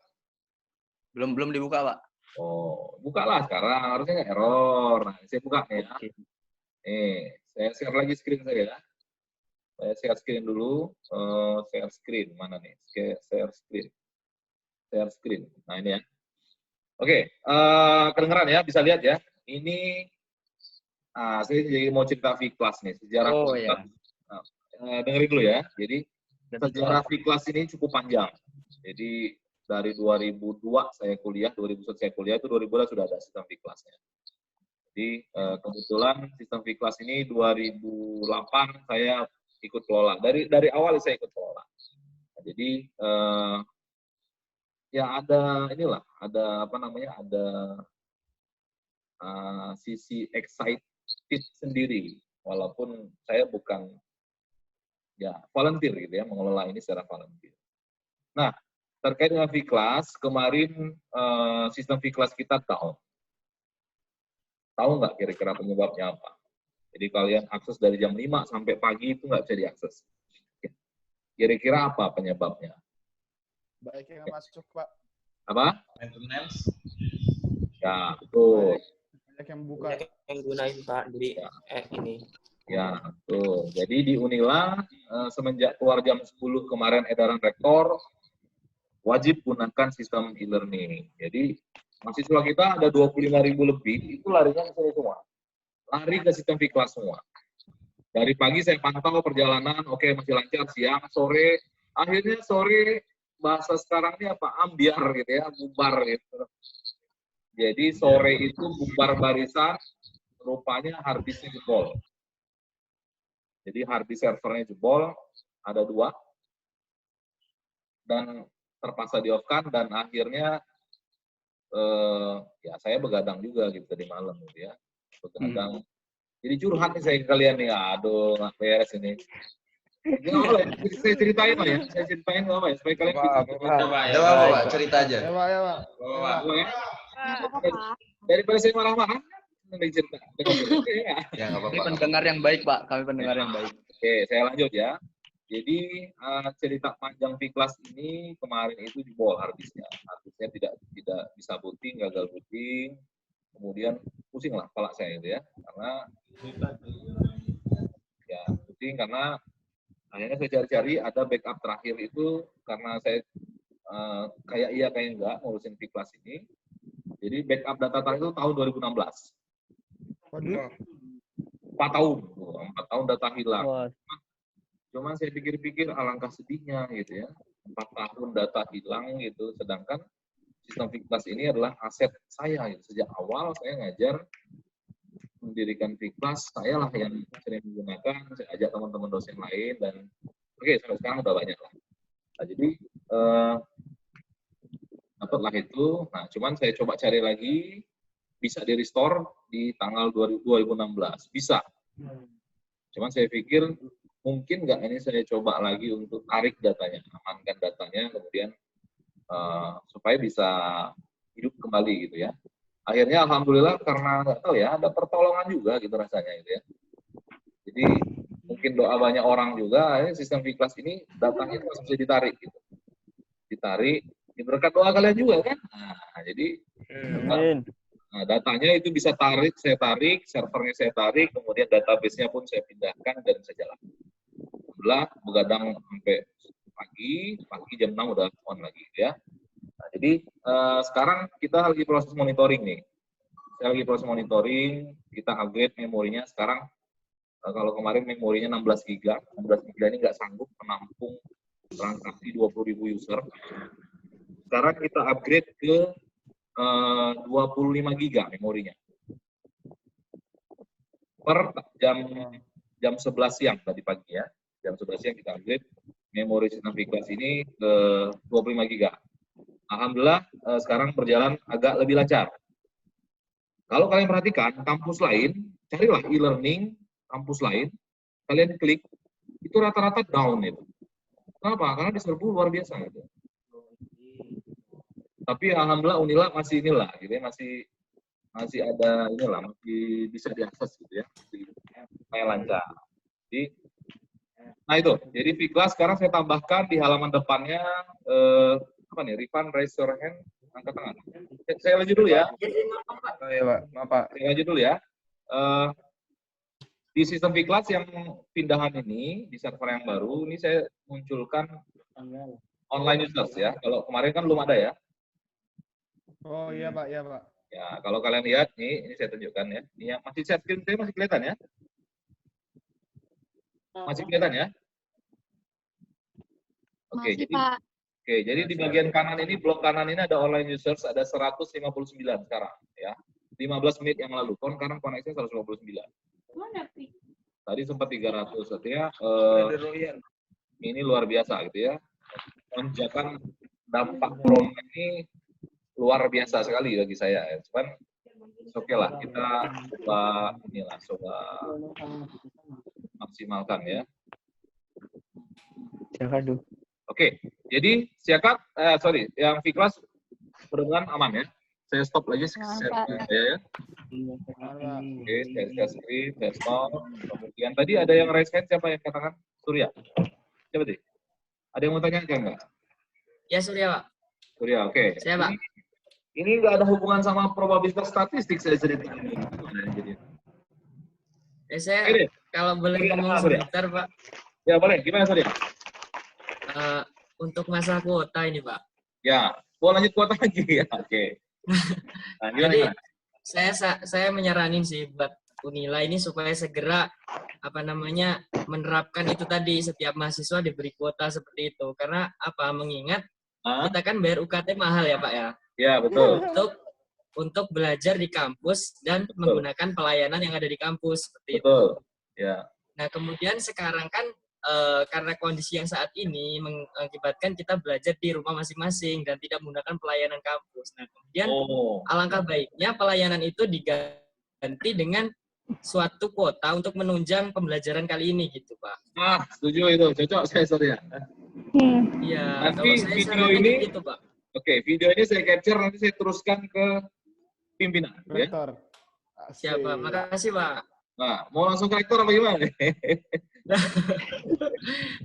[SPEAKER 12] Belum dibuka, Pak.
[SPEAKER 1] Oh, bukalah sekarang. Harusnya nggak error. Nah, saya buka nih ya. Saya share lagi screen saya ya. Saya share screen dulu. Share screen. Mana nih? Share screen. Share screen. Nah, ini ya. Oke, kedengeran ya? Bisa lihat ya? Ini, saya jadi mau cerita V-Class nih. Sejarah V-Class. Nah, dengerin dulu ya. Jadi, sejarah V-Class ini cukup panjang. Jadi, dari 2002 saya kuliah, 2001 saya kuliah, itu 2000 sudah ada sistem V-Class-nya. Jadi, kebetulan sistem V-Class ini 2008 saya ikut kelola. Dari awal saya ikut kelola. Nah, jadi, ya ada inilah, ada sisi excited sendiri. Walaupun saya bukan ya volunteer gitu ya, mengelola ini secara volunteer. Nah, terkait dengan V-Class, kemarin sistem V-Class kita down. Tahu nggak kira-kira penyebabnya apa? Jadi kalian akses dari jam 5 sampai pagi itu nggak bisa diakses. Kira-kira apa penyebabnya?
[SPEAKER 7] Baik yang masuk, Pak.
[SPEAKER 1] Apa?
[SPEAKER 11] Maintenance.
[SPEAKER 1] Ya, betul.
[SPEAKER 7] Banyak yang buka.
[SPEAKER 2] Banyak yang gunain, Pak, di ini.
[SPEAKER 1] Ya, tuh. Jadi di Unila semenjak keluar jam 10 kemarin edaran rektor wajib gunakan sistem e-learning. Jadi mahasiswa kita ada 25.000 lebih, itu larinya ke sini semua. Lari ke sistem V-Class semua. Dari pagi saya pantau perjalanan, oke masih lancar, siang, sore, akhirnya sore bahasa sekarang ini apa? Ambiar gitu ya, bubar gitu. Jadi sore itu bubar barisan, rupanya hard disk-nya jebol. Jadi hard disk servernya jebol, ada 2, dan terpaksa di-off-kan, dan akhirnya ya saya begadang juga gitu tadi malam gitu ya. Begadang. Jadi curhat nih saya ke kalian nih, aduh nggak beres ini. Saya ceritain lah ya, saya ceritain nggak apa ya, supaya kalian bisa.
[SPEAKER 11] Coba, cerita aja.
[SPEAKER 1] Daripada saya marah-marah, nanti cerita.
[SPEAKER 11] Ya, nggak apa-apa.
[SPEAKER 12] Kami pendengar yang baik, Pak. Kami pendengar yang baik.
[SPEAKER 1] Oke, saya lanjut ya. Jadi cerita panjang V-Class ini kemarin itu jebol hard disknya. Hard disknya tidak bisa booting, gagal booting. Kemudian pusing lah kepala saya itu ya, karena ya pusing karena akhirnya saya cari-cari ada backup terakhir itu karena saya kayak iya kayak enggak ngurusin V-Class ini. Jadi backup data terakhir itu tahun 2016.
[SPEAKER 7] Waduh.
[SPEAKER 1] 4 tahun data hilang.
[SPEAKER 5] Wah.
[SPEAKER 1] Cuman saya pikir-pikir alangkah sedihnya gitu ya. 4 tahun data hilang gitu, sedangkan sistem V-Class ini adalah aset saya gitu. Sejak awal saya ngajar mendirikan V-Class, saya lah yang sering menggunakan, saya ajak teman-teman dosen lain, dan oke, sampai sekarang udah banyak lah. Nah, jadi dapatlah itu. Nah, cuman saya coba cari lagi, bisa di-restore di tanggal 2016. Bisa. Cuman saya pikir mungkin nggak ini saya coba lagi untuk tarik datanya, amankan datanya, kemudian supaya bisa hidup kembali gitu ya. Akhirnya alhamdulillah karena nggak tahu ya, ada pertolongan juga gitu rasanya gitu ya. Jadi mungkin doa banyak orang juga, sistem V-Class ini datanya masih bisa ditarik gitu. Ditarik, berkat doa kalian juga kan. Nah, jadi datanya itu bisa saya tarik, servernya saya tarik, kemudian database-nya pun saya pindahkan dan bisa jalan. Alhamdulillah begadang sampai pagi jam 6 udah on lagi ya. Nah, jadi sekarang kita lagi proses monitoring nih. Saya lagi proses monitoring, kita upgrade memorinya sekarang. Kalau kemarin memorinya 16 GB ini nggak sanggup menampung transaksi 20.000 user. Sekarang kita upgrade ke 25 GB memorinya. Per jam 11 siang tadi pagi ya. Jam 11 siang kita upgrade memori sistem V-Class ini ke 25 GB. Alhamdulillah sekarang berjalan agak lebih lancar. Kalau kalian perhatikan kampus lain, carilah e-learning kampus lain, kalian klik, itu rata-rata down itu. Kenapa? Karena diserbu luar biasa gitu. Tapi alhamdulillah Unila masih inilah, gitu ya, masih ada inilah, masih bisa diakses gitu ya, masih lancar. Jadi, nah itu, jadi V-Class sekarang saya tambahkan di halaman depannya apa nih? Rifan raise your hand, angkat tangan. Saya lanjut dulu ya.
[SPEAKER 10] Oh iya Pak, maaf Pak.
[SPEAKER 1] Saya lanjut dulu ya. Di sistem V-Class yang pindahan ini, di server yang baru, ini saya munculkan online users ya. Kalau kemarin kan belum ada ya.
[SPEAKER 7] Oh iya Pak, iya Pak.
[SPEAKER 1] Ya, kalau kalian lihat nih, ini saya tunjukkan ya. Ini yang masih share screen saya masih kelihatan ya. Masih kelihatan ya? Oke,
[SPEAKER 4] Masih,
[SPEAKER 1] jadi
[SPEAKER 4] Pak.
[SPEAKER 1] Oke, jadi di bagian kanan ini, blok kanan ini ada online users, ada 159 sekarang ya. 15 menit yang lalu, sekarang koneksinya 159. Tadi sempat 300, artinya ini luar biasa gitu ya. Lonjakan dampak corona ini luar biasa sekali bagi saya. Ya. Cuman oke lah, kita coba maksimalkan ya. Oke, jadi siakat, yang V-Class berenang aman ya. Saya stop lagi ya. Oke, saya screen, saya stop. Kemudian tadi ada yang raise hand, siapa yang katakan? Surya. Siapa tadi? Ada yang mau tanya enggak?
[SPEAKER 2] Ya, Surya, Pak.
[SPEAKER 1] Surya, oke.
[SPEAKER 2] Saya, Pak.
[SPEAKER 1] Ini nggak ada hubungan sama probabilitas statistik saya cerita ini.
[SPEAKER 2] Saya kalau boleh ngomong sebentar, Pak.
[SPEAKER 1] Ya, boleh. Gimana, Surya?
[SPEAKER 2] Untuk masalah kuota ini, Pak.
[SPEAKER 1] Ya, mau lanjut kuota lagi ya. Oke. Nah,
[SPEAKER 2] jadi saya menyaranin sih buat Unila ini supaya segera menerapkan itu tadi, setiap mahasiswa diberi kuota seperti itu. Karena mengingat kita kan bayar UKT mahal ya Pak ya.
[SPEAKER 1] Ya, betul.
[SPEAKER 2] Untuk belajar di kampus dan menggunakan pelayanan yang ada di kampus seperti
[SPEAKER 1] itu.
[SPEAKER 2] Ya. Nah, kemudian sekarang kan karena kondisi yang saat ini mengakibatkan kita belajar di rumah masing-masing dan tidak menggunakan pelayanan kampus. Nah, kemudian alangkah baiknya pelayanan itu diganti dengan suatu kuota untuk menunjang pembelajaran kali ini gitu, Pak.
[SPEAKER 1] Setuju itu. Cocok saya, Surya.
[SPEAKER 2] Iya,
[SPEAKER 1] nanti video ini gitu, Pak. Oke, video ini saya capture, nanti saya teruskan ke pimpinan.
[SPEAKER 7] Rektor.
[SPEAKER 1] Ya?
[SPEAKER 2] Siapa? Makasih, Pak.
[SPEAKER 1] Nah, mau langsung ke rektor apa gimana?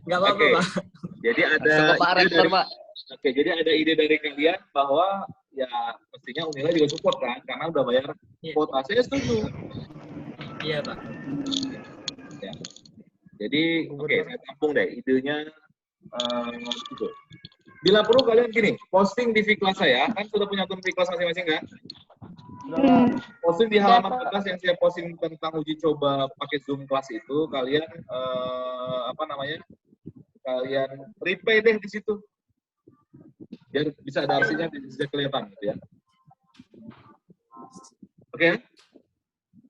[SPEAKER 2] Nggak apa-apa, Pak.
[SPEAKER 1] Jadi ada ide Pak. Oke, jadi ada ide dari kalian bahwa ya mestinya Unila juga support kan, karena udah bayar kuota. Saya setuju.
[SPEAKER 2] Iya, Pak.
[SPEAKER 1] Ya. Jadi, saya tampung deh idenya gitu. Bila perlu kalian gini, posting di V-Class saya, kan sudah punya akun V-Class masing-masing kan? Posting di halaman kelas yang saya posting tentang uji coba pakai Zoom kelas itu, kalian kalian replay deh di situ, biar bisa ada artinya, bisa kelihatan gitu ya. Oke?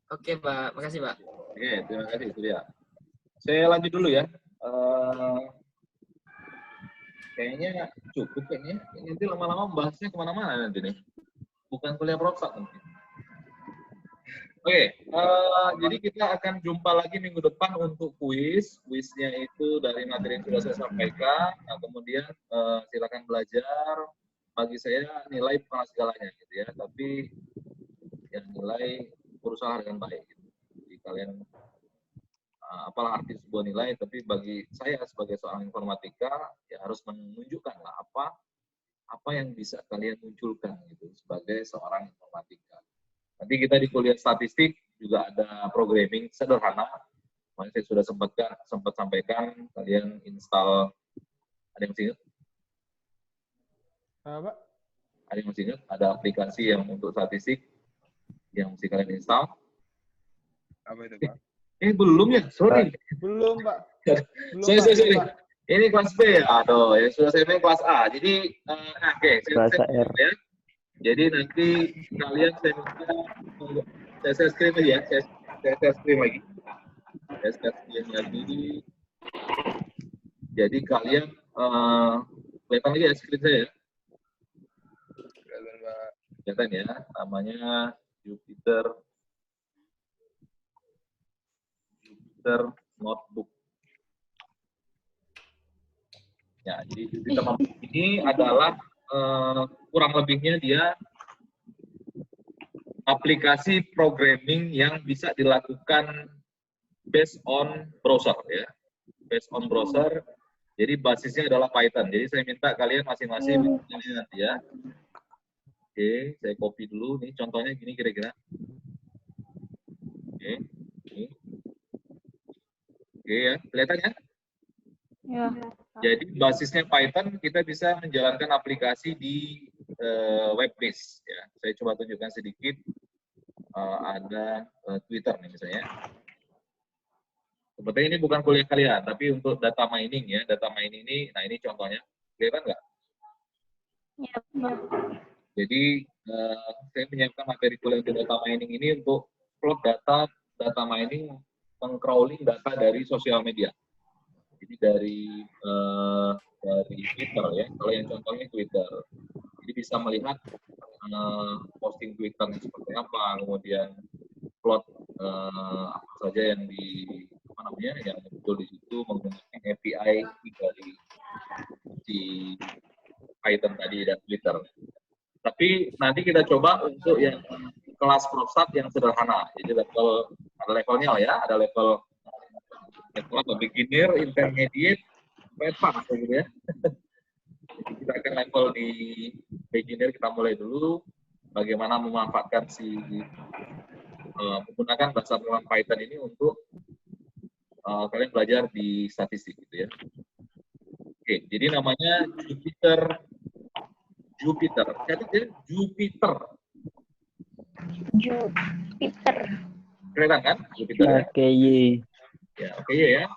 [SPEAKER 2] Oke, Pak. Makasih, Pak.
[SPEAKER 1] Oke, terima kasih Surya. Saya lanjut dulu ya. Kayaknya cukup kayaknya. Nanti lama-lama membahasnya kemana-mana nanti nih. Bukan kuliah profesor mungkin. Jadi kita akan jumpa lagi minggu depan untuk kuis. Kuisnya itu dari materi yang sudah saya sampaikan. Nah, kemudian silakan belajar. Bagi saya nilai bukan segalanya gitu ya, tapi yang nilai berusaha dengan baik. Gitu. Jadi kalian apalah arti sebuah nilai, tapi bagi saya sebagai seorang informatika ya harus menunjukkan lah apa yang bisa kalian munculkan gitu sebagai seorang informatika. Nanti kita di kuliah statistik juga ada programming sederhana. Kemarin saya sudah sempat sampaikan, kalian install, ada yang masih ingat?
[SPEAKER 7] Apa?
[SPEAKER 1] Ada yang masih ingat? Ada aplikasi yang untuk statistik yang mesti kalian install.
[SPEAKER 10] Apa itu, Pak?
[SPEAKER 1] Belum ya? Sorry.
[SPEAKER 7] Belum, Pak.
[SPEAKER 1] Sorry. Ini kelas B ya? Aduh, ya sudah saya main kelas A. Jadi, oke. Saya ya. Jadi nanti kalian saya share screen lagi ya. Saya share screen lagi. Jadi kalian kelihatan lagi ya screen saya ya? Kelihatan ya. Namanya Jupyter Notebook. Ya, jadi Jupyter Notebook ini adalah kurang lebihnya dia aplikasi programming yang bisa dilakukan based on browser ya. Based on browser. Jadi basisnya adalah Python. Jadi saya minta kalian masing-masing nanti ya. Oke, saya copy dulu nih contohnya gini kira-kira. Oke. Oke ya, kelihatan ya?
[SPEAKER 15] Ya.
[SPEAKER 1] Jadi basisnya Python, kita bisa menjalankan aplikasi di web base. Ya. Saya coba tunjukkan sedikit. Ada Twitter nih misalnya. Sebetulnya ini bukan kuliah kalian, tapi untuk data mining ya. Data mining ini, nah ini contohnya. Kelihatan nggak?
[SPEAKER 15] Ya, Pak.
[SPEAKER 1] Jadi saya menyiapkan materi kuliah untuk data mining ini untuk plot data mining, meng-crawling data dari sosial media. Jadi dari Twitter ya, kalau yang contohnya Twitter. Jadi bisa melihat posting Twitter seperti apa, kemudian plot apa saja yang yang muncul di situ menggunakan API dari si Python tadi dan Twitter. Tapi nanti kita coba untuk yang kelas prostat yang sederhana. Jadi ada levelnya ya, ada level beginner, intermediate, advance gitu ya. Jadi kita akan level di beginner, kita mulai dulu bagaimana memanfaatkan menggunakan bahasa programan Python ini untuk kalian belajar di statistik gitu ya. Oke, jadi namanya Jupyter. Catat ya, Jupyter. Kelihatan kan? Jupyter ya? Oke ya.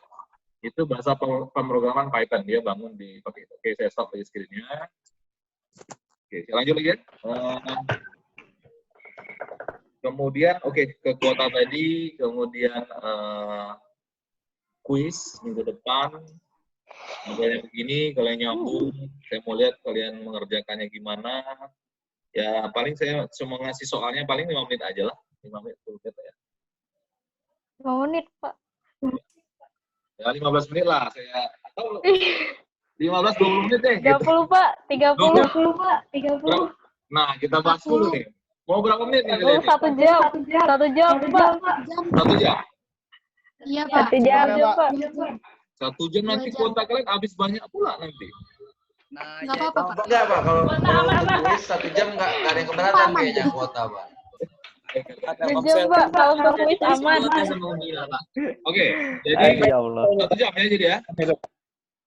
[SPEAKER 1] Itu bahasa pemrograman Python, dia bangun di pakai itu. Oke, saya stop lagi screen-nya. Oke, saya lanjut lagi ya. Kemudian ke kuota tadi, kemudian kuis minggu depan. Misalnya begini, kalian nyambung, saya mau lihat kalian mengerjakannya gimana. Ya, paling saya cuma ngasih soalnya paling 5 menit aja lah. 5 menit, 10 menit ya.
[SPEAKER 15] 5 menit, Pak.
[SPEAKER 1] Ya, 15 menit lah. Saya atau 15-20 menit deh.
[SPEAKER 15] 30, Pak. 30, Pak. 30.
[SPEAKER 1] Nah, kita bahas dulu nih. Mau berapa menit nih?
[SPEAKER 15] 1 jam. 1 jam, Pak.
[SPEAKER 1] 1 jam?
[SPEAKER 4] Iya, Pak.
[SPEAKER 15] 1 jam, Pak.
[SPEAKER 1] 1 jam nanti kuota kalian habis banyak pula nanti.
[SPEAKER 12] Nah,
[SPEAKER 4] nggak apa-apa, Pak.
[SPEAKER 11] Enggak, Pak. Kalau kuis 1 jam nggak ada yang keberatan kayaknya kuota, Pak.
[SPEAKER 15] 1 jam, Pak. Kalau untuk kuis aman.
[SPEAKER 1] Oke, jadi
[SPEAKER 6] Ya Allah.
[SPEAKER 1] 1 jam ya jadi ya.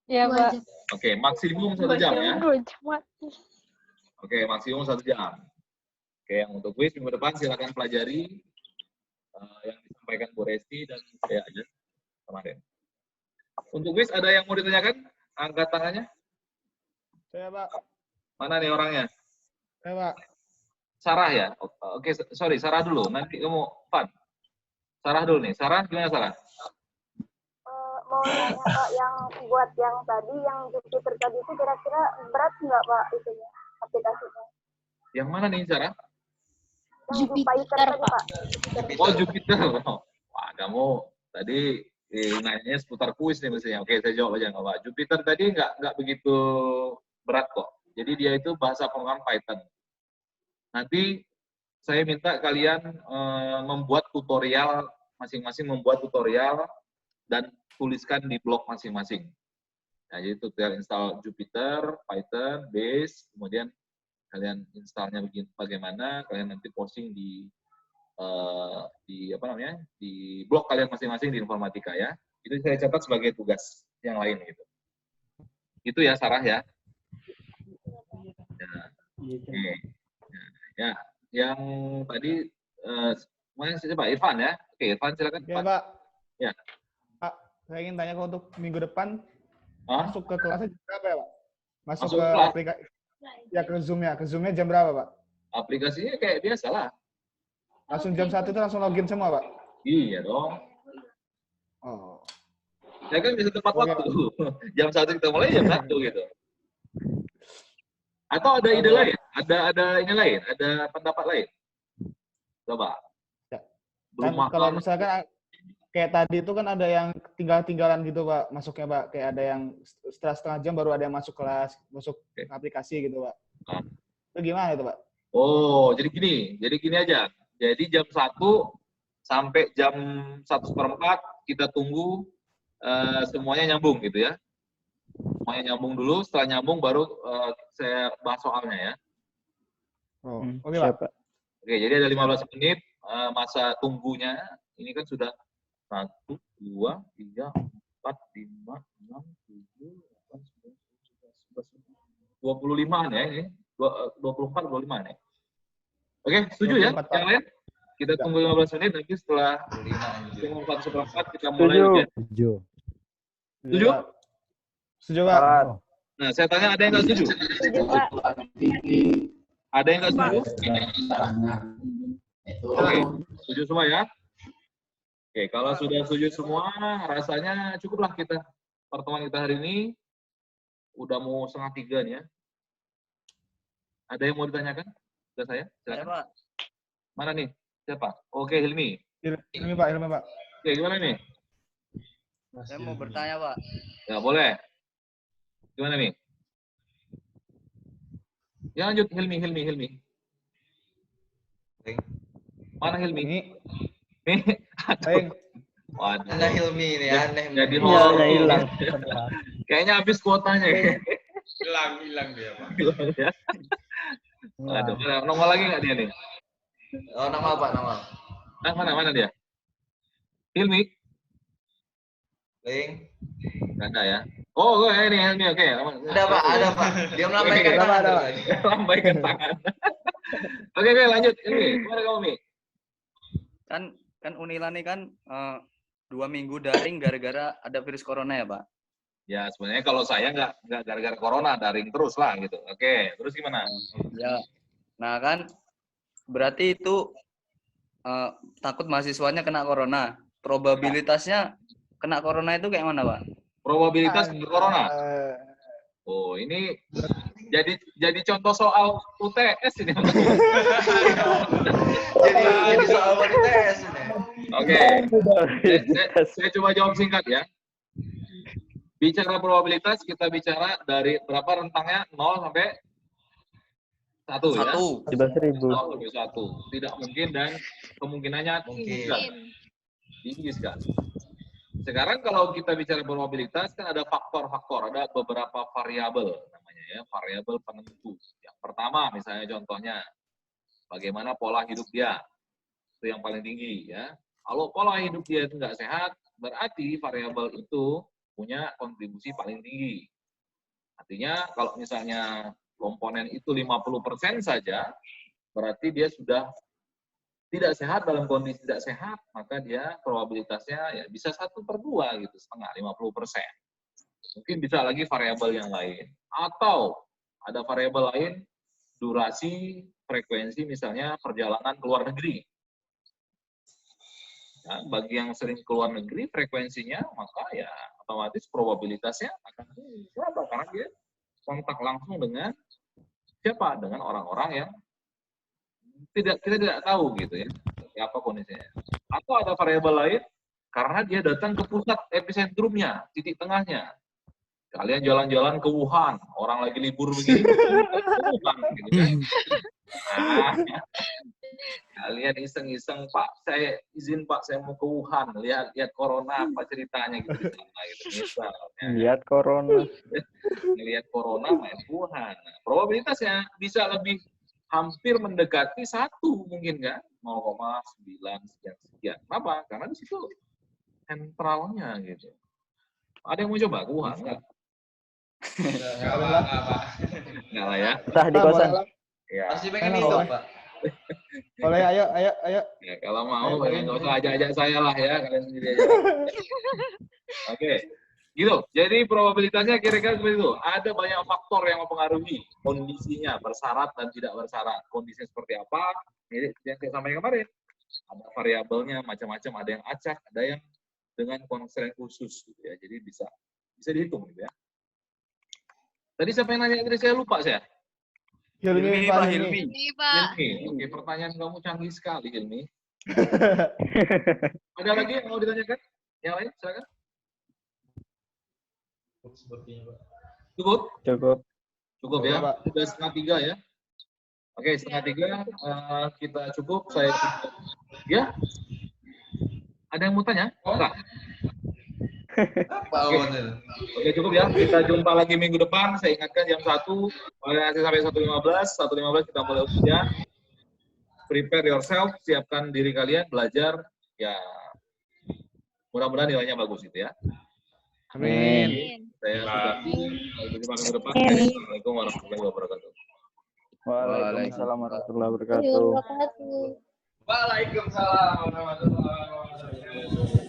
[SPEAKER 15] Iya, Pak.
[SPEAKER 1] Oke, maksimum 1 jam ya. Oke, maksimum 1 jam. Oke, yang untuk kuis minggu depan silakan pelajari yang disampaikan Bu Resti dan saya aja kemarin. Untuk kuis ada yang mau ditanyakan? Angkat tangannya.
[SPEAKER 7] Saya, Pak.
[SPEAKER 1] Mana nih orangnya?
[SPEAKER 7] Saya, Pak.
[SPEAKER 1] Sarah ya? Oke, sorry, Sarah dulu. Nanti kamu, Pan. Sarah dulu nih. Sarah, gimana Sarah?
[SPEAKER 16] Mau nanya Pak, yang buat yang tadi, yang Jupyter tadi itu kira-kira berat nggak Pak itunya, aplikasinya?
[SPEAKER 1] Yang mana nih Sarah?
[SPEAKER 16] Jupiter tadi, Pak.
[SPEAKER 1] Oh, Jupiter. Wah, kamu tadi nanya seputar kuis nih mestinya. Oke, saya jawab aja nggak apa. Jupiter tadi nggak begitu berat kok. Jadi dia itu bahasa pemrograman Python. Nanti saya minta kalian membuat tutorial, masing-masing membuat tutorial dan tuliskan di blog masing-masing. Nah, jadi tutorial install Jupiter, Python, Base, kemudian kalian installnya bagaimana, kalian nanti posting di blog kalian masing-masing di informatika ya. Itu saya catat sebagai tugas yang lain gitu. Itu ya Sarah ya. Oke. Ya, yang tadi mana sih Pak Irfan ya? Oke, Irfan silakan.
[SPEAKER 7] Ya, Pak.
[SPEAKER 1] Ya.
[SPEAKER 7] Pak, saya ingin tanya kalau untuk minggu depan masuk ke kelasnya jam berapa ya, Pak? Masuk ke
[SPEAKER 1] kelas?
[SPEAKER 7] aplikasi ya ke Zoom-nya jam berapa, Pak?
[SPEAKER 1] Aplikasinya kayak biasa lah.
[SPEAKER 7] Langsung jam 1 itu langsung login semua, Pak?
[SPEAKER 1] Iya dong.
[SPEAKER 7] Oh.
[SPEAKER 1] Saya kan bisa tepat waktu. Jam 1 kita mulai, jam 1 gitu. Atau ada ide lain? Ada ini lain? Ada pendapat lain? Coba.
[SPEAKER 7] Ya.
[SPEAKER 1] Belum
[SPEAKER 7] Kan, kalau misalkan kayak tadi itu kan ada yang tinggal-tinggalan gitu, Pak, masuknya, Pak. Kayak ada yang setelah setengah jam baru ada yang masuk kelas, masuk aplikasi gitu, Pak. Itu gimana itu, Pak?
[SPEAKER 1] Oh, jadi gini aja. Jadi jam 1 sampai jam 1/4 kita tunggu semuanya nyambung gitu ya. Semuanya nyambung dulu, setelah nyambung baru saya bahas soalnya ya.
[SPEAKER 7] Oh, oke, Pak.
[SPEAKER 1] Oke, jadi ada 15 menit masa tunggunya. Ini kan sudah 1, 2, 3, 4, 5, 6, 7, 8, 9, 10, 11, 25-an ya ini. 24, 25-an ya. Oke, setuju ya? Yang lain? Kita tunggu 15 menit, nanti setelah 4/4 kita mulai.
[SPEAKER 17] Setuju.
[SPEAKER 1] Setuju?
[SPEAKER 7] Setuju, Pak.
[SPEAKER 1] Nah, saya tanya ada yang nggak setuju?
[SPEAKER 16] Setuju, Pak.
[SPEAKER 1] Ada yang nggak setuju? Oke, setuju semua ya? Oke, kalau sudah setuju semua, rasanya cukuplah kita pertemuan kita hari ini. Udah mau 2:30 nih ya. Ada yang mau ditanyakan? Sudah saya? Silakan.
[SPEAKER 12] Pak.
[SPEAKER 1] Mana nih? Siapa? Oke, Hilmi.
[SPEAKER 7] Hilmi, Pak.
[SPEAKER 1] Oke, gimana nih?
[SPEAKER 12] Saya mau bertanya, Pak.
[SPEAKER 1] Ya, boleh. Gimana nih? Ya, lanjut. Hilmi. Mana Hilmi? Nih. Waduh.
[SPEAKER 11] Anda Hilmi ini aneh.
[SPEAKER 1] Jadi
[SPEAKER 5] hilang.
[SPEAKER 1] Kayaknya habis kuotanya.
[SPEAKER 11] Hilang dia, Pak.
[SPEAKER 1] Hilang ya. Aduh, nongol lagi nggak dia nih?
[SPEAKER 11] Oh, nama Pak, nama.
[SPEAKER 1] Mana dia? Hilmi?
[SPEAKER 11] Link.
[SPEAKER 1] Nggak ada ya? Oh, ini Hilmi, oke.
[SPEAKER 11] Ada Pak. Dia melambaikan tangan.
[SPEAKER 1] Melambaikan tangan. Oke, lanjut. Hilmi, gimana kamu, Mi?
[SPEAKER 12] Kan Unila nih kan 2 minggu daring gara-gara ada virus corona ya, Pak?
[SPEAKER 1] Ya, sebenarnya kalau saya nggak gara-gara corona, daring terus lah gitu. Oke, terus gimana?
[SPEAKER 12] Ya, nah kan berarti itu takut mahasiswanya kena corona. Probabilitasnya kena corona itu kayak mana, Pak?
[SPEAKER 1] Probabilitas kena corona? Oh, ini jadi contoh soal UTS ini.
[SPEAKER 11] jadi soal UTS ini.
[SPEAKER 1] Oke, saya coba jawab singkat ya. Bicara probabilitas, kita bicara dari berapa rentangnya? 0 sampai 1 ya?
[SPEAKER 5] 17.000.
[SPEAKER 1] 0 sampai 1. Tidak mungkin dan kemungkinannya tinggi sekali. Sekarang kalau kita bicara probabilitas, kan ada faktor-faktor, ada beberapa variabel namanya ya, variabel penentu. Yang pertama misalnya contohnya, bagaimana pola hidup dia. Itu yang paling tinggi ya. Kalau pola hidup dia itu nggak sehat, berarti variabel itu punya kontribusi paling tinggi. Artinya kalau misalnya komponen itu 50% saja, berarti dia sudah tidak sehat, dalam kondisi tidak sehat, maka dia probabilitasnya ya bisa 1/2 gitu, setengah, 50%. Mungkin bisa lagi variabel yang lain. Atau ada variabel lain, durasi, frekuensi, misalnya perjalanan ke luar negeri. Ya, bagi yang sering keluar negeri, frekuensinya, maka ya otomatis probabilitasnya akan berapa? Karena dia kontak langsung dengan siapa? Dengan orang-orang yang kita tidak tahu gitu ya, apa kondisinya. Atau ada variabel lain karena dia datang ke pusat epicentrumnya, titik tengahnya. Kalian jalan-jalan ke Wuhan, orang lagi libur begini, ke Wuhan, gitu kan. Nah, kalian iseng-iseng, Pak, saya izin Pak, saya mau ke Wuhan, lihat corona apa ceritanya gitu di sana gitu misalnya.
[SPEAKER 5] Lihat corona.
[SPEAKER 1] Lihat corona main Wuhan. Nah, probabilitasnya bisa lebih hampir mendekati 1 mungkin kan, 0,9 sekian. Kenapa? Karena di situ sentralnya gitu. Ada yang mau coba ke Wuhan nggak? Nggak lah ya.
[SPEAKER 5] Sah di kosan.
[SPEAKER 1] Ya.
[SPEAKER 11] Masih pengen itu, Pak.
[SPEAKER 7] Boleh, ayo.
[SPEAKER 1] Ya, kalau mau, nggak usah ajak-ajak saya lah ya, kalian sendiri aja. Oke, gitu. Jadi probabilitasnya kira-kira seperti itu. Ada banyak faktor yang mempengaruhi kondisinya, bersyarat dan tidak bersyarat. Kondisinya seperti apa? Ini yang saya sampaikan kemarin. Ada variabelnya macam-macam, ada yang acak, ada yang dengan konstrain khusus, gitu ya. Jadi bisa dihitung, gitu ya. Tadi siapa yang nanya? Tadi saya lupa saya.
[SPEAKER 7] Hilmi, Pak Hilmi.
[SPEAKER 1] Oke, pertanyaan kamu canggih sekali, Hilmi. Ada lagi yang mau ditanyakan? Yang lain, silakan. Cukup? Cukup ya. Sudah 2:30 ya. Oke, 2:30 kita cukup. Saya cukup. Ya. Ada yang mau tanya? Enggak. Oke, cukup ya. Kita jumpa lagi minggu depan. Saya ingatkan jam 1. Nanti sampai 1:15. 1:15 kita mulai ujian. Prepare yourself. Siapkan diri kalian. Belajar. Ya, mudah-mudahan nilainya bagus itu ya.
[SPEAKER 7] Amin.
[SPEAKER 1] Saya sudah jumpa minggu depan. Assalamualaikum warahmatullahi wabarakatuh.
[SPEAKER 5] Waalaikumsalam warahmatullahi wabarakatuh.
[SPEAKER 11] Waalaikumsalam warahmatullahi wabarakatuh.